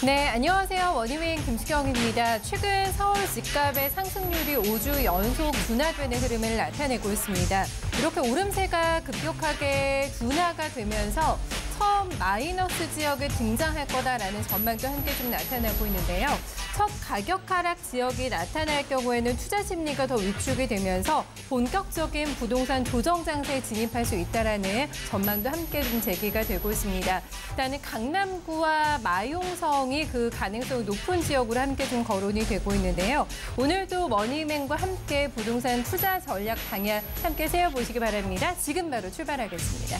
네, 안녕하세요. 원희민 김수경입니다. 최근 서울 집값의 상승률이 5주 연속 둔화되는 흐름을 나타내고 있습니다. 이렇게 오름세가 급격하게 둔화가 되면서 처음 마이너스 지역에 등장할 거다라는 전망도 함께 좀 나타나고 있는데요. 첫 가격 하락 지역이 나타날 경우에는 투자 심리가 더 위축이 되면서 본격적인 부동산 조정 장세에 진입할 수 있다라는 전망도 함께 좀 제기가 되고 있습니다. 일단은 강남구와 마용성이 그 가능성이 높은 지역으로 함께 좀 거론이 되고 있는데요. 오늘도 머니맨과 함께 부동산 투자 전략 방향 함께 세워보시기 바랍니다. 지금 바로 출발하겠습니다.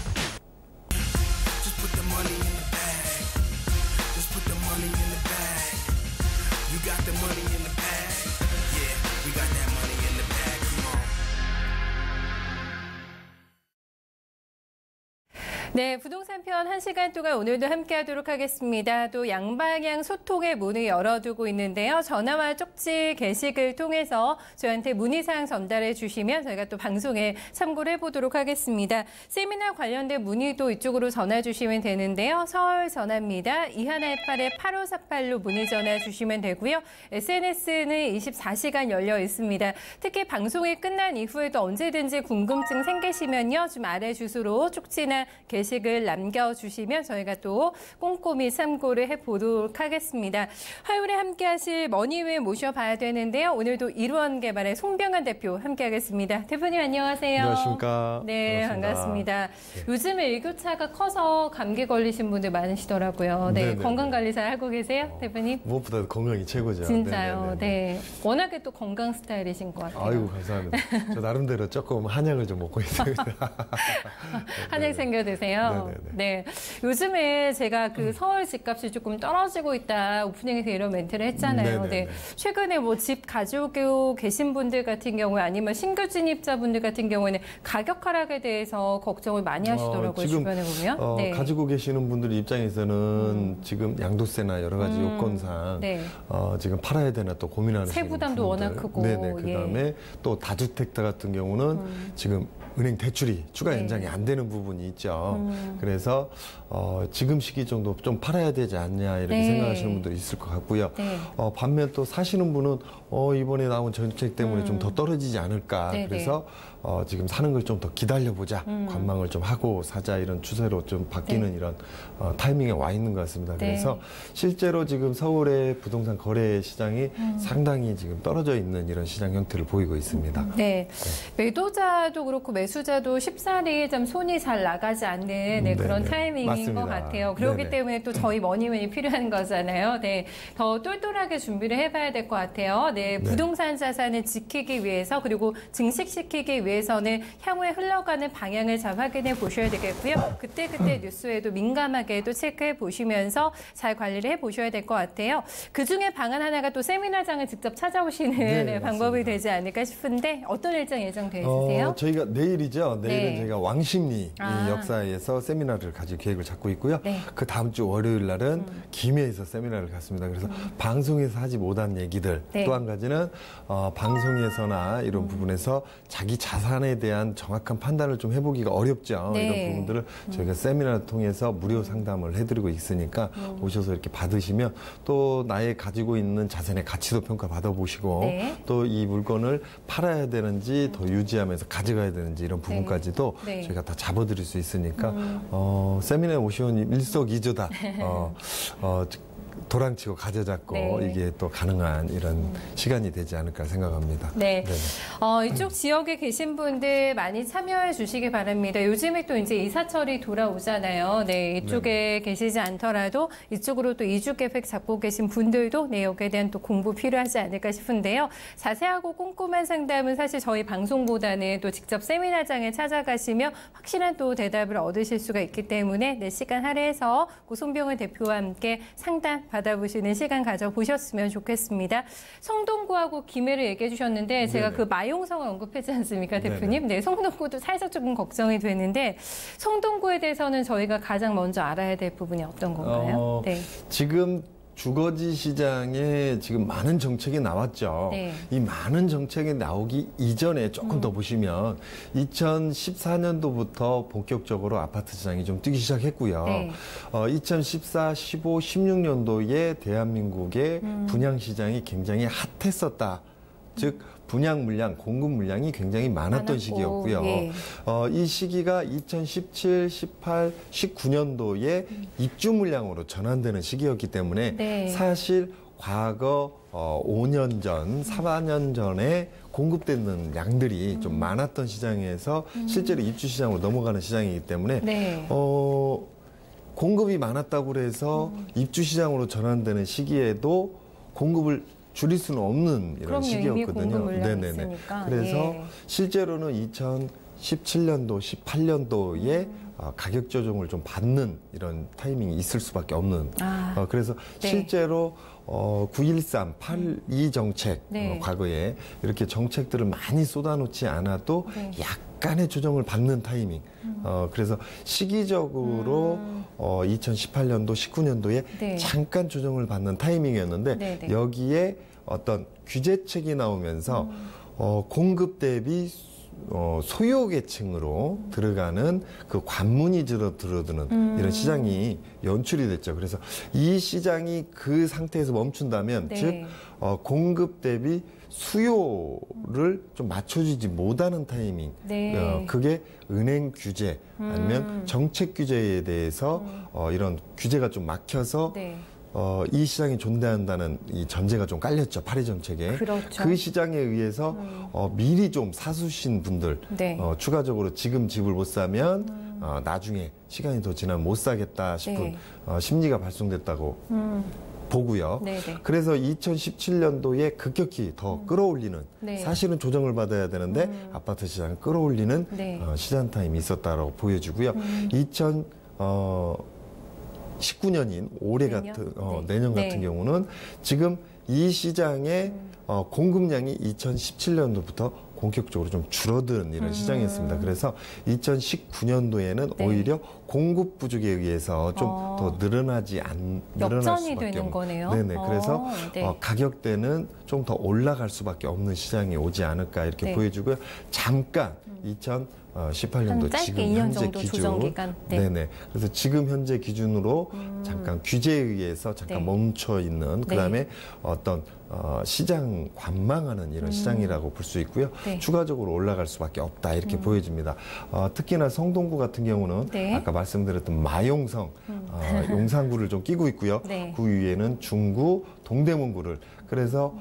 네, 부동산 편 1시간 동안 오늘도 함께하도록 하겠습니다. 또 양방향 소통의 문을 열어두고 있는데요. 전화와 쪽지 게시글 통해서 저희한테 문의사항 전달해 주시면 저희가 또 방송에 참고를 해보도록 하겠습니다. 세미나 관련된 문의도 이쪽으로 전화 주시면 되는데요. 서울 전화입니다. 2118-8548로 문의 전화 주시면 되고요. SNS는 24시간 열려 있습니다. 특히 방송이 끝난 이후에도 언제든지 궁금증 생기시면요. 좀 아래 주소로 쪽지나 게시글 남겨주시면 저희가 또 꼼꼼히 참고를 해보도록 하겠습니다. 화요일에 함께하실 머니맨 모셔봐야 되는데요. 오늘도 이루원개발의 송병환 대표 함께하겠습니다. 대표님 안녕하세요. 안녕하십니까. 네, 반갑습니다. 네. 요즘에 일교차가 커서 감기 걸리신 분들 많으시더라고요. 네, 건강관리 잘 하고 계세요, 대표님? 무엇보다 건강이 최고죠. 진짜요. 네. 워낙에 또 건강 스타일이신 것 같아요. 아이고 감사합니다. 저 나름대로 조금 한약을 좀 먹고 있습니다. 한약 챙겨 드세요. 네. 요즘에 제가 그 서울 집값이 조금 떨어지고 있다 오프닝에서 이런 멘트를 했잖아요. 네. 최근에 뭐 집 가지고 계신 분들 같은 경우에 아니면 신규 진입자분들 같은 경우에는 가격 하락에 대해서 걱정을 많이 하시더라고요. 지금, 주변에 보면. 네. 가지고 계시는 분들 입장에서는 지금 양도세나 여러 가지 요건상 지금 팔아야 되나 또 고민하는 세부담도 워낙 크고. 그다음에 또 다주택자 같은 경우는 지금 은행 대출이 추가 연장이 안 되는 부분이 있죠. 그래서 지금 시기 정도 좀 팔아야 되지 않냐 이렇게 생각하시는 분들이 있을 것 같고요. 반면 또 사시는 분은 이번에 나온 정책 때문에 좀 더 떨어지지 않을까. 그래서 지금 사는 걸 좀 더 기다려보자. 관망을 좀 하고 사자 이런 추세로 좀 바뀌는 이런 타이밍에 와 있는 것 같습니다. 그래서 실제로 지금 서울의 부동산 거래 시장이 상당히 지금 떨어져 있는 이런 시장 형태를 보이고 있습니다. 매도자도 그렇고 매수자도 쉽사리 좀 손이 잘 나가지 않는 그런 타이밍인 맞습니다. 것 같아요. 그렇기 때문에 또 저희 머니맨이 필요한 거잖아요. 더 똘똘하게 준비를 해봐야 될 것 같아요. 부동산 자산을 지키기 위해서 그리고 증식시키기 위해서는 향후에 흘러가는 방향을 잘 확인해 보셔야 되겠고요. 그때그때 뉴스에도 민감하게도 체크해 보시면서 잘 관리를 해 보셔야 될 것 같아요. 그중에 방안 하나가 또 세미나장을 직접 찾아오시는 방법이 되지 않을까 싶은데 어떤 일정 예정되어 있으세요? 저희가 내일이죠. 내일은 저희가 왕십리 역사에서 세미나를 가질 계획을 잡고 있고요. 그 다음 주 월요일 날은 김해에서 세미나를 갖습니다. 그래서 방송에서 하지 못한 얘기들 또 한 가지는 방송에서나 이런 부분에서 자기 자산에 대한 정확한 판단을 좀 해보기가 어렵죠. 이런 부분들을 저희가 세미나를 통해서 무료 상담을 해드리고 있으니까 오셔서 이렇게 받으시면 또 나의 가지고 있는 자산의 가치도 평가 받아보시고 또 이 물건을 팔아야 되는지 더 유지하면서 가져가야 되는지 이런 부분까지도 저희가 다 잡아드릴 수 있으니까 세미나에 오시면 일석이조다. 도랑치고 가져잡고 이게 또 가능한 이런 시간이 되지 않을까 생각합니다. 이쪽 지역에 계신 분들 많이 참여해 주시기 바랍니다. 요즘에 또 이제 이사철이 돌아오잖아요. 이쪽에 계시지 않더라도 이쪽으로 또 이주 계획 잡고 계신 분들도 여기에 대한 또 공부 필요하지 않을까 싶은데요. 자세하고 꼼꼼한 상담은 사실 저희 방송보다는 또 직접 세미나장에 찾아가시면 확실한 또 대답을 얻으실 수가 있기 때문에 시간 할애해서 송병환 대표와 함께 상담 받아보시는 시간 가져보셨으면 좋겠습니다. 성동구하고 김해를 얘기해 주셨는데 제가 그 마용성을 언급했지 않습니까, 대표님? 성동구도 살짝 조금 걱정이 되는데 성동구에 대해서는 저희가 가장 먼저 알아야 될 부분이 어떤 건가요? 지금 주거지 시장에 지금 많은 정책이 나왔죠. 네. 이 많은 정책이 나오기 이전에 조금 더 보시면 2014년도부터 본격적으로 아파트 시장이 좀 뛰기 시작했고요. 네. 2014, 15, 16년도에 대한민국의 분양 시장이 굉장히 핫했었다. 즉 분양 물량, 공급 물량이 굉장히 많았던 시기였고요. 예. 이 시기가 2017, 18, 19년도에 입주 물량으로 전환되는 시기였기 때문에 네. 사실 과거 5년 전, 4년 전에 공급되는 양들이 좀 많았던 시장에서 실제로 입주 시장으로 넘어가는 시장이기 때문에 네. 공급이 많았다고 해서 입주 시장으로 전환되는 시기에도 공급을 줄일 수는 없는 이런 시기였거든요. 네네네. 그래서 예. 실제로는 2017년도, 18년도에 가격 조정을 좀 받는 이런 타이밍이 있을 수밖에 없는. 그래서 네. 실제로 913, 82 정책 네. 과거에 이렇게 정책들을 많이 쏟아놓지 않아도 네. 약간의 조정을 받는 타이밍. 그래서 시기적으로 2018년도, 19년도에 네. 잠깐 조정을 받는 타이밍이었는데 네, 네. 여기에 어떤 규제책이 나오면서 공급 대비 소요 계층으로 들어가는 그 관문이 줄어드는 이런 시장이 연출이 됐죠. 그래서 이 시장이 그 상태에서 멈춘다면 네. 즉 공급 대비 수요를 좀 맞춰주지 못하는 타이밍. 네. 그게 은행 규제 아니면 정책 규제에 대해서 이런 규제가 좀 막혀서 네. 이 시장이 존재한다는 이 전제가 좀 깔렸죠. 파리 정책에. 그렇죠. 그 시장에 의해서 미리 좀 사수신 분들 네. 추가적으로 지금 집을 못 사면 나중에 시간이 더 지나면 못 사겠다 싶은 네. 심리가 발생됐다고 보고요. 네네. 그래서 2017년도에 급격히 더 끌어올리는 네. 사실은 조정을 받아야 되는데 아파트 시장을 끌어올리는 네. 시장 타임이 있었다라고 보여지고요. 2019년인 올해 내년? 같은 내년 같은 네. 경우는 지금 이 시장의 공급량이 2017년도부터 본격적으로 좀 줄어든 이런 시장이었습니다. 그래서 2019년도에는 네. 오히려 공급 부족에 의해서 좀 더 늘어날 수밖에 되는 거네요. 네네. 그래서 네. 가격대는 좀 더 올라갈 수밖에 없는 시장이 오지 않을까 이렇게 네. 보여주고요. 잠깐 2018년도 지금 2년 현재 정도 기준, 조정 기간. 네. 네네. 그래서 지금 현재 기준으로 잠깐 규제에 의해서 잠깐 네. 멈춰 있는 그다음에 네. 어떤 시장 관망하는 이런 시장이라고 볼 수 있고요. 네. 추가적으로 올라갈 수밖에 없다 이렇게 보여집니다. 특히나 성동구 같은 경우는 네. 아까 말씀드렸던 마용성 용산구를 좀 끼고 있고요. 네. 그 위에는 중구, 동대문구를 그래서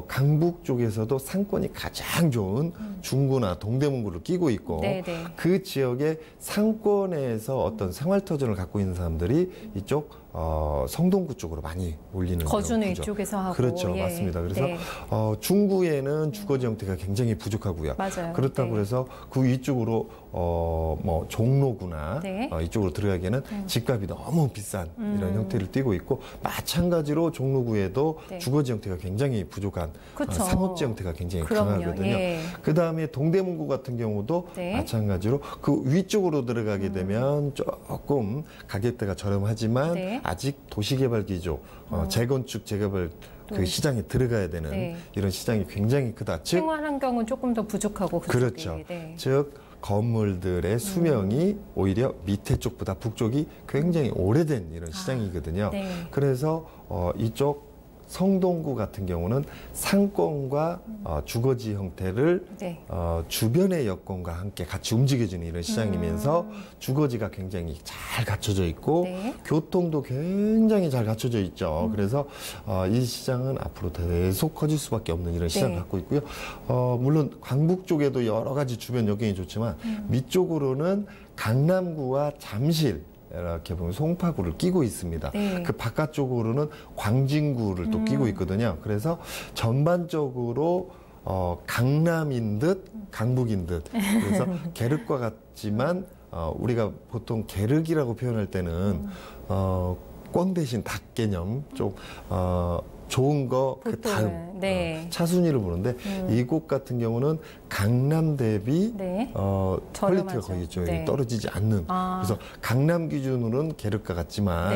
강북 쪽에서도 상권이 가장 좋은 중구나 동대문구를 끼고 있고 네네. 그 지역의 상권에서 어떤 생활터전을 갖고 있는 사람들이 이쪽 성동구 쪽으로 많이 몰리는 거주는 이쪽에서 하고 그렇죠. 예. 맞습니다. 그래서 네. 중구에는 주거지 형태가 굉장히 부족하고요. 맞아요. 그렇다고 네. 해서 그 위쪽으로 뭐 종로구나 네. 이쪽으로 들어가기에는 집값이 너무 비싼 이런 형태를 띠고 있고 마찬가지로 종로구에도 네. 주거지 형태가 굉장히 부족한 상업지 형태가 굉장히 강하거든요. 예. 그다음에 동대문구 같은 경우도 네. 마찬가지로 그 위쪽으로 들어가게 되면 조금 가격대가 저렴하지만 네. 아직 도시개발 기조, 재건축, 재개발 그 시장에 들어가야 되는 네. 이런 시장이 굉장히 크다. 즉 생활 환경은 조금 더 부족하고 그렇죠. 네. 즉 건물들의 수명이 오히려 밑에 쪽보다 북쪽이 굉장히 오래된 이런 시장이거든요. 네. 그래서 이쪽 성동구 같은 경우는 상권과 주거지 형태를 네. 주변의 여건과 함께 같이 움직여주는 이런 시장이면서 주거지가 굉장히 잘 갖춰져 있고 네. 교통도 굉장히 잘 갖춰져 있죠. 그래서 이 시장은 앞으로 계속 커질 수밖에 없는 이런 시장을 네. 갖고 있고요. 물론 강북 쪽에도 여러 가지 주변 여건이 좋지만 밑쪽으로는 강남구와 잠실 이렇게 보면 송파구를 끼고 있습니다. 네. 그 바깥쪽으로는 광진구를 또 끼고 있거든요. 그래서 전반적으로 강남인 듯 강북인 듯 그래서 계륵과 같지만 우리가 보통 계륵이라고 표현할 때는 꽝 대신 닭 개념 좀 좋은 거 그 다음 차순위를 보는데 이곳 같은 경우는 강남 대비 퀄리티가 거의 떨어지지 않는 그래서 강남 기준으로는 계륵가 같지만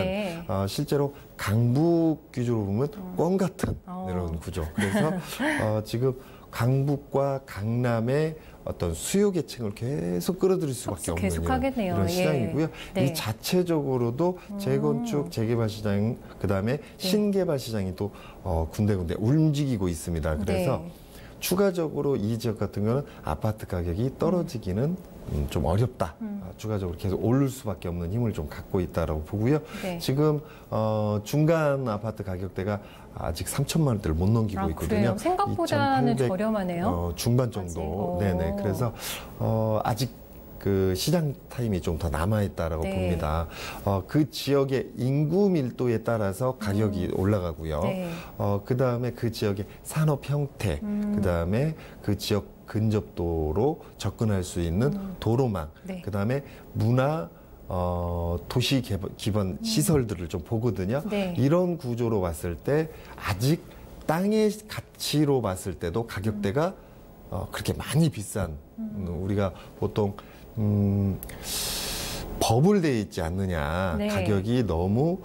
실제로 강북 기준으로 보면 꽝 같은 이런 구조. 그래서 지금 강북과 강남의 어떤 수요 계층을 계속 끌어들일 수밖에 없는 이런 시장이고요. 이 자체적으로도 재건축, 재개발 시장, 그다음에 신개발 시장이 또 군데군데 움직이고 있습니다. 그래서 추가적으로 이 지역 같은 경우는 아파트 가격이 떨어지기는 좀 어렵다. 추가적으로 계속 오를 수밖에 없는 힘을 좀 갖고 있다라고 보고요. 지금 중간 아파트 가격대가 아직 3천만 원대를 못 넘기고 있거든요. 그래요? 생각보다는 저렴하네요. 중반 정도. 네네. 그래서 아직 그 시장 타임이 좀 더 남아있다라고 봅니다. 그 지역의 인구 밀도에 따라서 가격이 올라가고요. 그 다음에 그 지역의 산업 형태, 그 다음에 그 지역 근접도로 접근할 수 있는 도로망, 그 다음에 문화, 도시 기반 시설들을 좀 보거든요. 이런 구조로 봤을 때 아직 땅의 가치로 봤을 때도 가격대가 그렇게 많이 비싼 우리가 보통 버블되어 있지 않느냐, 가격이 너무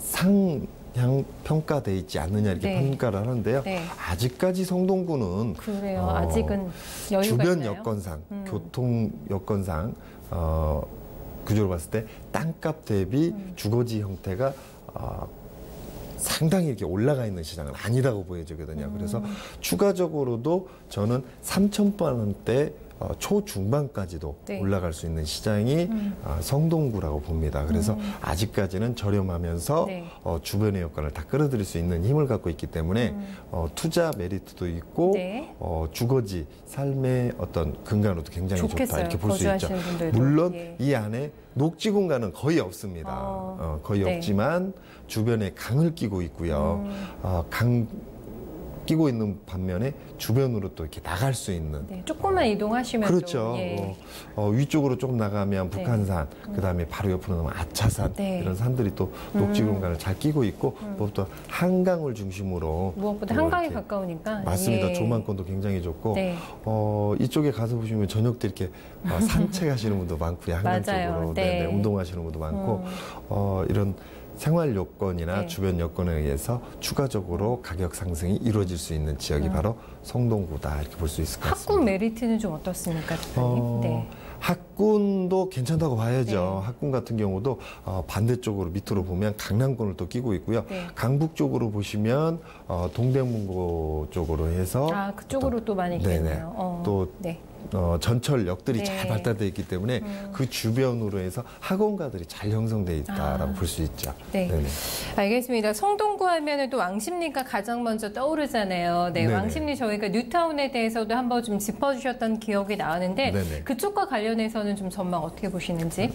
상향 평가되어 있지 않느냐 이렇게 평가를 하는데요. 아직까지 성동구는 그래요. 아직은 여유가 주변 있나요? 여건상, 교통 여건상 구조로 봤을 때 땅값 대비 주거지 형태가 상당히 이렇게 올라가 있는 시장은 아니라고 보여지거든요. 그래서 추가적으로도 저는 3,000만 원대 초중반까지도 올라갈 수 있는 시장이 성동구라고 봅니다. 그래서 아직까지는 저렴하면서 주변의 여건을 다 끌어들일 수 있는 힘을 갖고 있기 때문에 투자 메리트도 있고 주거지, 삶의 어떤 근간으로도 굉장히 좋겠어요. 좋다 이렇게 볼 수 있죠. 분들도. 물론 이 안에 녹지 공간은 거의 없습니다. 거의 없지만 주변에 강을 끼고 있고요. 강 끼고 있는 반면에 주변으로 또 이렇게 나갈 수 있는 조금만 이동하시면 그렇죠. 위쪽으로 조금 나가면 북한산, 그다음에 바로 옆으로 나면 아차산 이런 산들이 또 녹지 공간을 잘 끼고 있고 무엇보다 한강을 중심으로 무엇보다 한강에 가까우니까 맞습니다. 조망권도 굉장히 좋고 이쪽에 가서 보시면 저녁 때 이렇게 산책하시는 분도 많고요. 한강 쪽으로 운동하시는 분도 많고 이런 생활 요건이나 주변 여건에 의해서 추가적으로 가격 상승이 이루어질 수 있는 지역이 바로 성동구다 이렇게 볼 수 있을 것 같습니다. 학군 메리트는 좀 어떻습니까, 대표님? 학군도 괜찮다고 봐야죠. 학군 같은 경우도 반대쪽으로 밑으로 보면 강남권을 또 끼고 있고요. 강북 쪽으로 보시면 동대문고 쪽으로 해서 그쪽으로 또 많이 있겠네요. 또 전철역들이 잘 발달되어 있기 때문에 그 주변으로 해서 학원가들이 잘 형성되어 있다라고 볼 수 있죠. 알겠습니다. 성동구 하면은 또 왕십리가 가장 먼저 떠오르잖아요. 왕십리 저희가 뉴타운에 대해서도 한번 좀 짚어주셨던 기억이 나는데 그쪽과 관련해서는 좀 전망 어떻게 보시는지?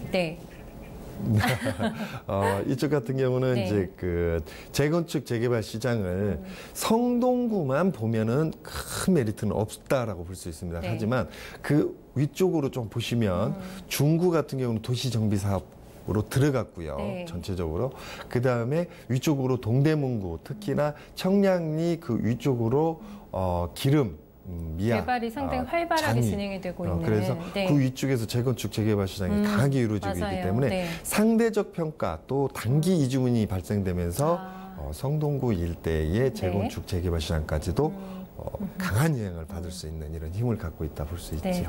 이쪽 같은 경우는 이제 그 재건축 재개발 시장을 성동구만 보면은 큰 메리트는 없다라고 볼 수 있습니다. 하지만 그 위쪽으로 좀 보시면 중구 같은 경우는 도시 정비 사업으로 들어갔고요. 전체적으로. 그 다음에 위쪽으로 동대문구, 특히나 청량리 그 위쪽으로 기름 미아, 개발이 상당히 활발하게 진행이 되고 있는. 그래서 그 위쪽에서 재건축 재개발 시장이 강하게 이루어지고 있기 때문에 상대적 평가 또 단기 이주문이 발생되면서 성동구 일대의 재건축 재개발 시장까지도 강한 영향을 받을 수 있는 이런 힘을 갖고 있다 볼 수 있죠.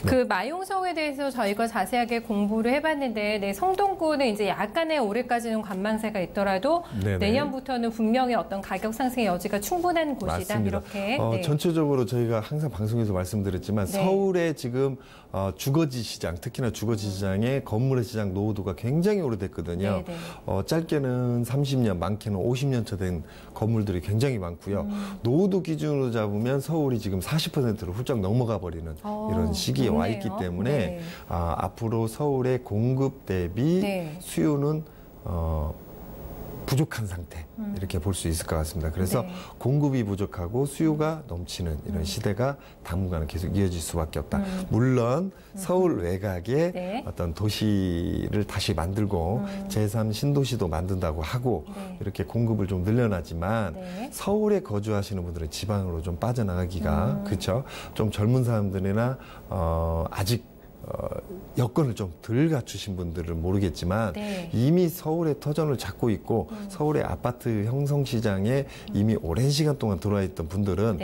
그 마용성에 대해서 저희가 자세하게 공부를 해봤는데 성동구는 이제 약간의 올해까지는 관망세가 있더라도 내년부터는 분명히 어떤 가격 상승의 여지가 충분한 곳이다. 맞습니다. 이렇게. 전체적으로 저희가 항상 방송에서 말씀드렸지만 서울의 지금 주거지 시장, 특히나 주거지 시장의 건물의 시장 노후도가 굉장히 오래됐거든요. 짧게는 30년, 많게는 50년 차 된 건물들이 굉장히 많고요. 노후도 기준으로 잡으면 서울이 지금 40%로 훌쩍 넘어가 버리는 이런 시기에 와 있기 때문에 앞으로 서울의 공급 대비 수요는 부족한 상태 이렇게 볼 수 있을 것 같습니다. 그래서 공급이 부족하고 수요가 넘치는 이런 시대가 당분간은 계속 이어질 수밖에 없다. 물론 서울 외곽에 어떤 도시를 다시 만들고 제3 신도시도 만든다고 하고 이렇게 공급을 좀 늘려나지만 서울에 거주하시는 분들은 지방으로 좀 빠져나가기가 그렇죠. 좀 젊은 사람들이나 아직 여건을 좀 덜 갖추신 분들은 모르겠지만 이미 서울의 터전을 잡고 있고 서울의 아파트 형성 시장에 이미 오랜 시간 동안 들어와 있던 분들은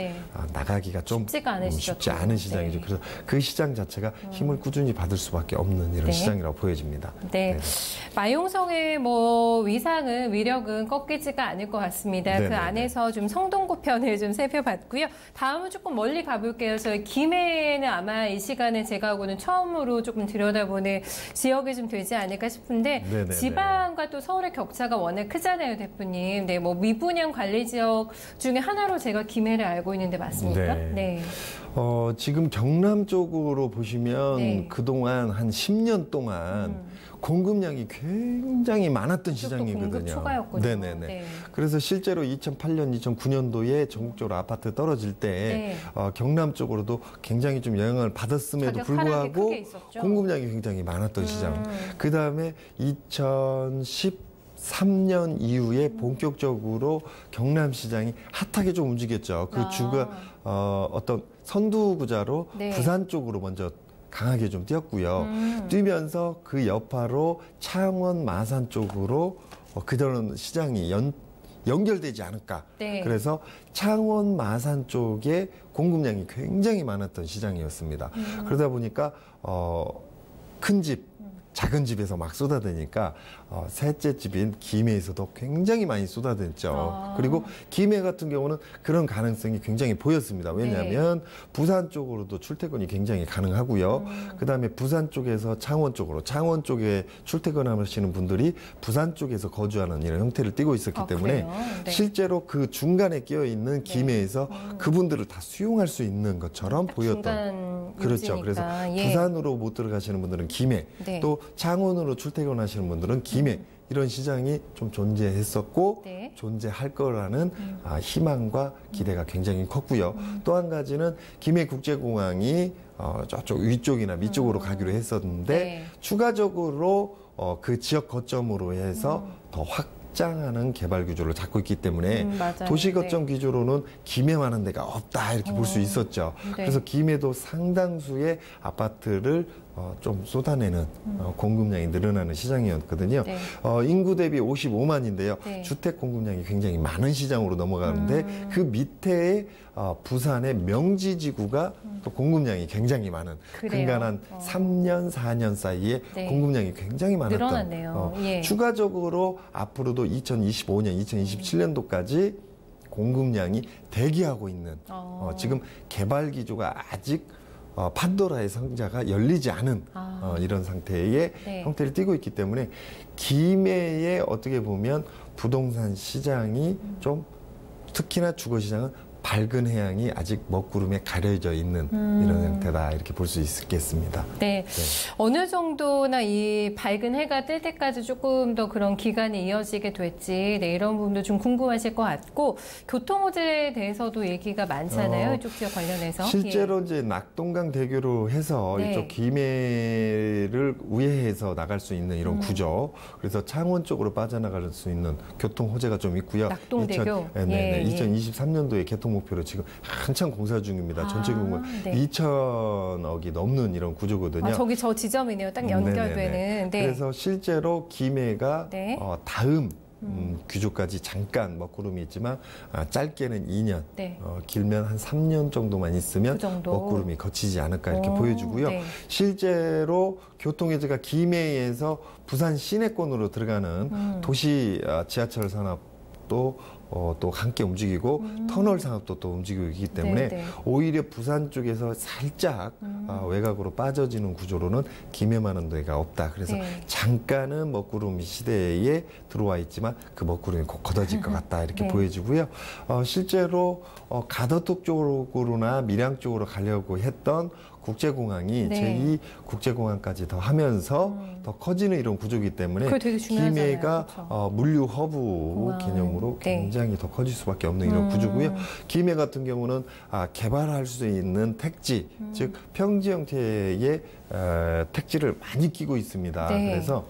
나가기가 좀 쉽지 않은 시장이죠. 그래서 그 시장 자체가 힘을 꾸준히 받을 수밖에 없는 이런 시장이라고 보여집니다. 마용성의 뭐 위력은 꺾이지가 않을 것 같습니다. 그 안에서 좀 성동구 편을 좀 살펴봤고요. 다음은 조금 멀리 가볼게요. 저희 김해는 아마 이 시간에 제가 하고는 처음으로 조금 들여다보는 지역이 좀 되지 않을까 싶은데 지방과 또 서울의 격차가 워낙 크잖아요, 대표님. 뭐 미분양 관리 지역 중에 하나로 제가 김해를 알고 있는데 맞습니까? 지금 경남 쪽으로 보시면 그동안 한 10년 동안 공급량이 굉장히 많았던 시장이거든요. 공급 초과였거든요. 그래서 실제로 2008년, 2009년도에 전국적으로 아파트 떨어질 때 경남 쪽으로도 굉장히 좀 영향을 받았음에도 불구하고 공급량이 굉장히 많았던 시장. 그 다음에 2013년 이후에 본격적으로 경남 시장이 핫하게 좀 움직였죠. 그 주가 어떤 선두구자로 부산 쪽으로 먼저 강하게 좀 뛰었고요. 뛰면서 그 여파로 창원, 마산 쪽으로 그런 시장이 연결되지 않을까. 그래서 창원, 마산 쪽에 공급량이 굉장히 많았던 시장이었습니다. 그러다 보니까 큰 집, 작은 집에서 막 쏟아대니까 셋째 집인 김해에서도 굉장히 많이 쏟아댔죠. 그리고 김해 같은 경우는 그런 가능성이 굉장히 보였습니다. 왜냐하면 부산 쪽으로도 출퇴근이 굉장히 가능하고요. 그다음에 부산 쪽에서 창원 쪽으로, 창원 쪽에 출퇴근하시는 분들이 부산 쪽에서 거주하는 이런 형태를 띠고 있었기 때문에 실제로 그 중간에 끼어 있는 김해에서 그분들을 다 수용할 수 있는 것처럼 보였던. 그렇죠. 그래서 부산으로 못 들어가시는 분들은 김해, 또 창원으로 출퇴근하시는 분들은 김해, 이런 시장이 좀 존재했었고 존재할 거라는 희망과 기대가 굉장히 컸고요. 또 한 가지는 김해국제공항이 저쪽 위쪽이나 밑쪽으로 가기로 했었는데 추가적으로 그 지역 거점으로 해서 더 확장하는 개발 규조를 잡고 있기 때문에 도시 거점 기조로는 김해만한 데가 없다 이렇게 볼 수 있었죠. 그래서 김해도 상당수의 아파트를 좀 쏟아내는 공급량이 늘어나는 시장이었거든요. 인구 대비 55만인데요. 주택 공급량이 굉장히 많은 시장으로 넘어가는데 그 밑에 부산의 명지지구가 또 공급량이 굉장히 많은 그러니까 한 3년, 4년 사이에 공급량이 굉장히 많았던 추가적으로 앞으로도 2025년, 2027년도까지 공급량이 대기하고 있는 지금 개발 기조가 아직 판도라의 상자가 열리지 않은 이런 상태의 형태를 띠고 있기 때문에 김해에 어떻게 보면 부동산 시장이 좀 특히나 주거시장은 밝은 해양이 아직 먹구름에 가려져 있는 이런 형태다 이렇게 볼 수 있겠습니다. 어느 정도나 이 밝은 해가 뜰 때까지 조금 더 그런 기간이 이어지게 될지 이런 부분도 좀 궁금하실 것 같고 교통 호재에 대해서도 얘기가 많잖아요. 이쪽 지역 관련해서. 실제로 이제 낙동강 대교로 해서 이쪽 김해를 우회해서 나갈 수 있는 이런 구조. 그래서 창원 쪽으로 빠져나갈 수 있는 교통 호재가 좀 있고요. 낙동대교. 2023년도에 개통 목표로 지금 한참 공사 중입니다. 전체 규모가 2천억이 넘는 이런 구조거든요. 저기 저 지점이네요. 딱 연결되는. 그래서 실제로 김해가 다음 규조까지 잠깐 먹구름이 있지만 짧게는 2년, 길면 한 3년 정도만 있으면 먹구름이 거치지 않을까 이렇게 보여주고요. 실제로 교통해제가 김해에서 부산 시내권으로 들어가는 도시 지하철 산업도 또 함께 움직이고 터널 산업도 또 움직이고 있기 때문에 오히려 부산 쪽에서 살짝 외곽으로 빠져지는 구조로는 김해만한 데가 없다. 그래서 잠깐은 먹구름 시대에 들어와 있지만 그 먹구름이 곧 걷어질 것 같다 이렇게 보여지고요. 실제로 가덕동 쪽으로나 밀양 쪽으로 가려고 했던 국제공항이 제2 국제공항까지 더 하면서 더 커지는 이런 구조이기 때문에 김해가 그렇죠. 물류 허브 개념으로 굉장히 더 커질 수밖에 없는 이런 구조고요. 김해 같은 경우는 개발할 수 있는 택지, 즉 평지 형태의 택지를 많이 끼고 있습니다. 그래서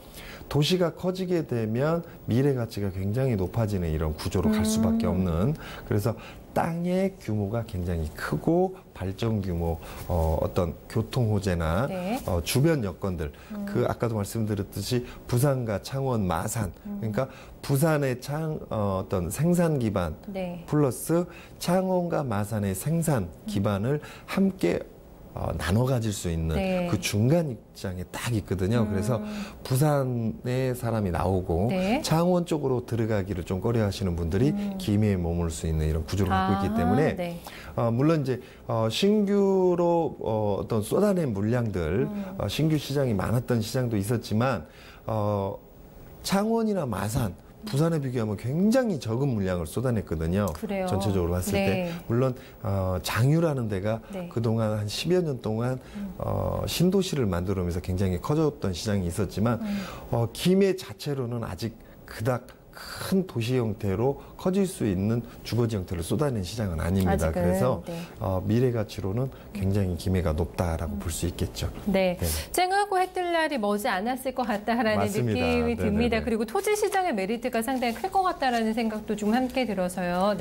도시가 커지게 되면 미래 가치가 굉장히 높아지는 이런 구조로 갈 수밖에 없는, 그래서 땅의 규모가 굉장히 크고 발전 규모, 어떤 교통 호재나 주변 여건들, 그 아까도 말씀드렸듯이 부산과 창원, 마산, 그러니까 부산의 어떤 생산 기반 플러스 창원과 마산의 생산 기반을 함께 나눠 가질 수 있는 그 중간 입장에 딱 있거든요. 그래서 부산에 사람이 나오고 창원 쪽으로 들어가기를 좀 꺼려 하시는 분들이 김해에 머물 수 있는 이런 구조를 갖고 있기 때문에 물론 이제 신규로 어떤 쏟아낸 물량들, 신규 시장이 많았던 시장도 있었지만 창원이나 마산, 부산에 비교하면 굉장히 적은 물량을 쏟아냈거든요. 그래요. 전체적으로 봤을 때. 물론 장유라는 데가 그동안 한 10여 년 동안 신도시를 만들어오면서 굉장히 커졌던 시장이 있었지만 김해 자체로는 아직 그닥 큰 도시 형태로 커질 수 있는 주거지 형태를 쏟아낸 시장은 아닙니다. 아직은, 그래서 미래 가치로는 굉장히 김해가 높다라고 볼 수 있겠죠. 쨍하고 해뜰 날이 머지 않았을 것 같다라는 맞습니다. 느낌이 듭니다. 그리고 토지 시장의 메리트가 상당히 클 것 같다라는 생각도 좀 함께 들어서요.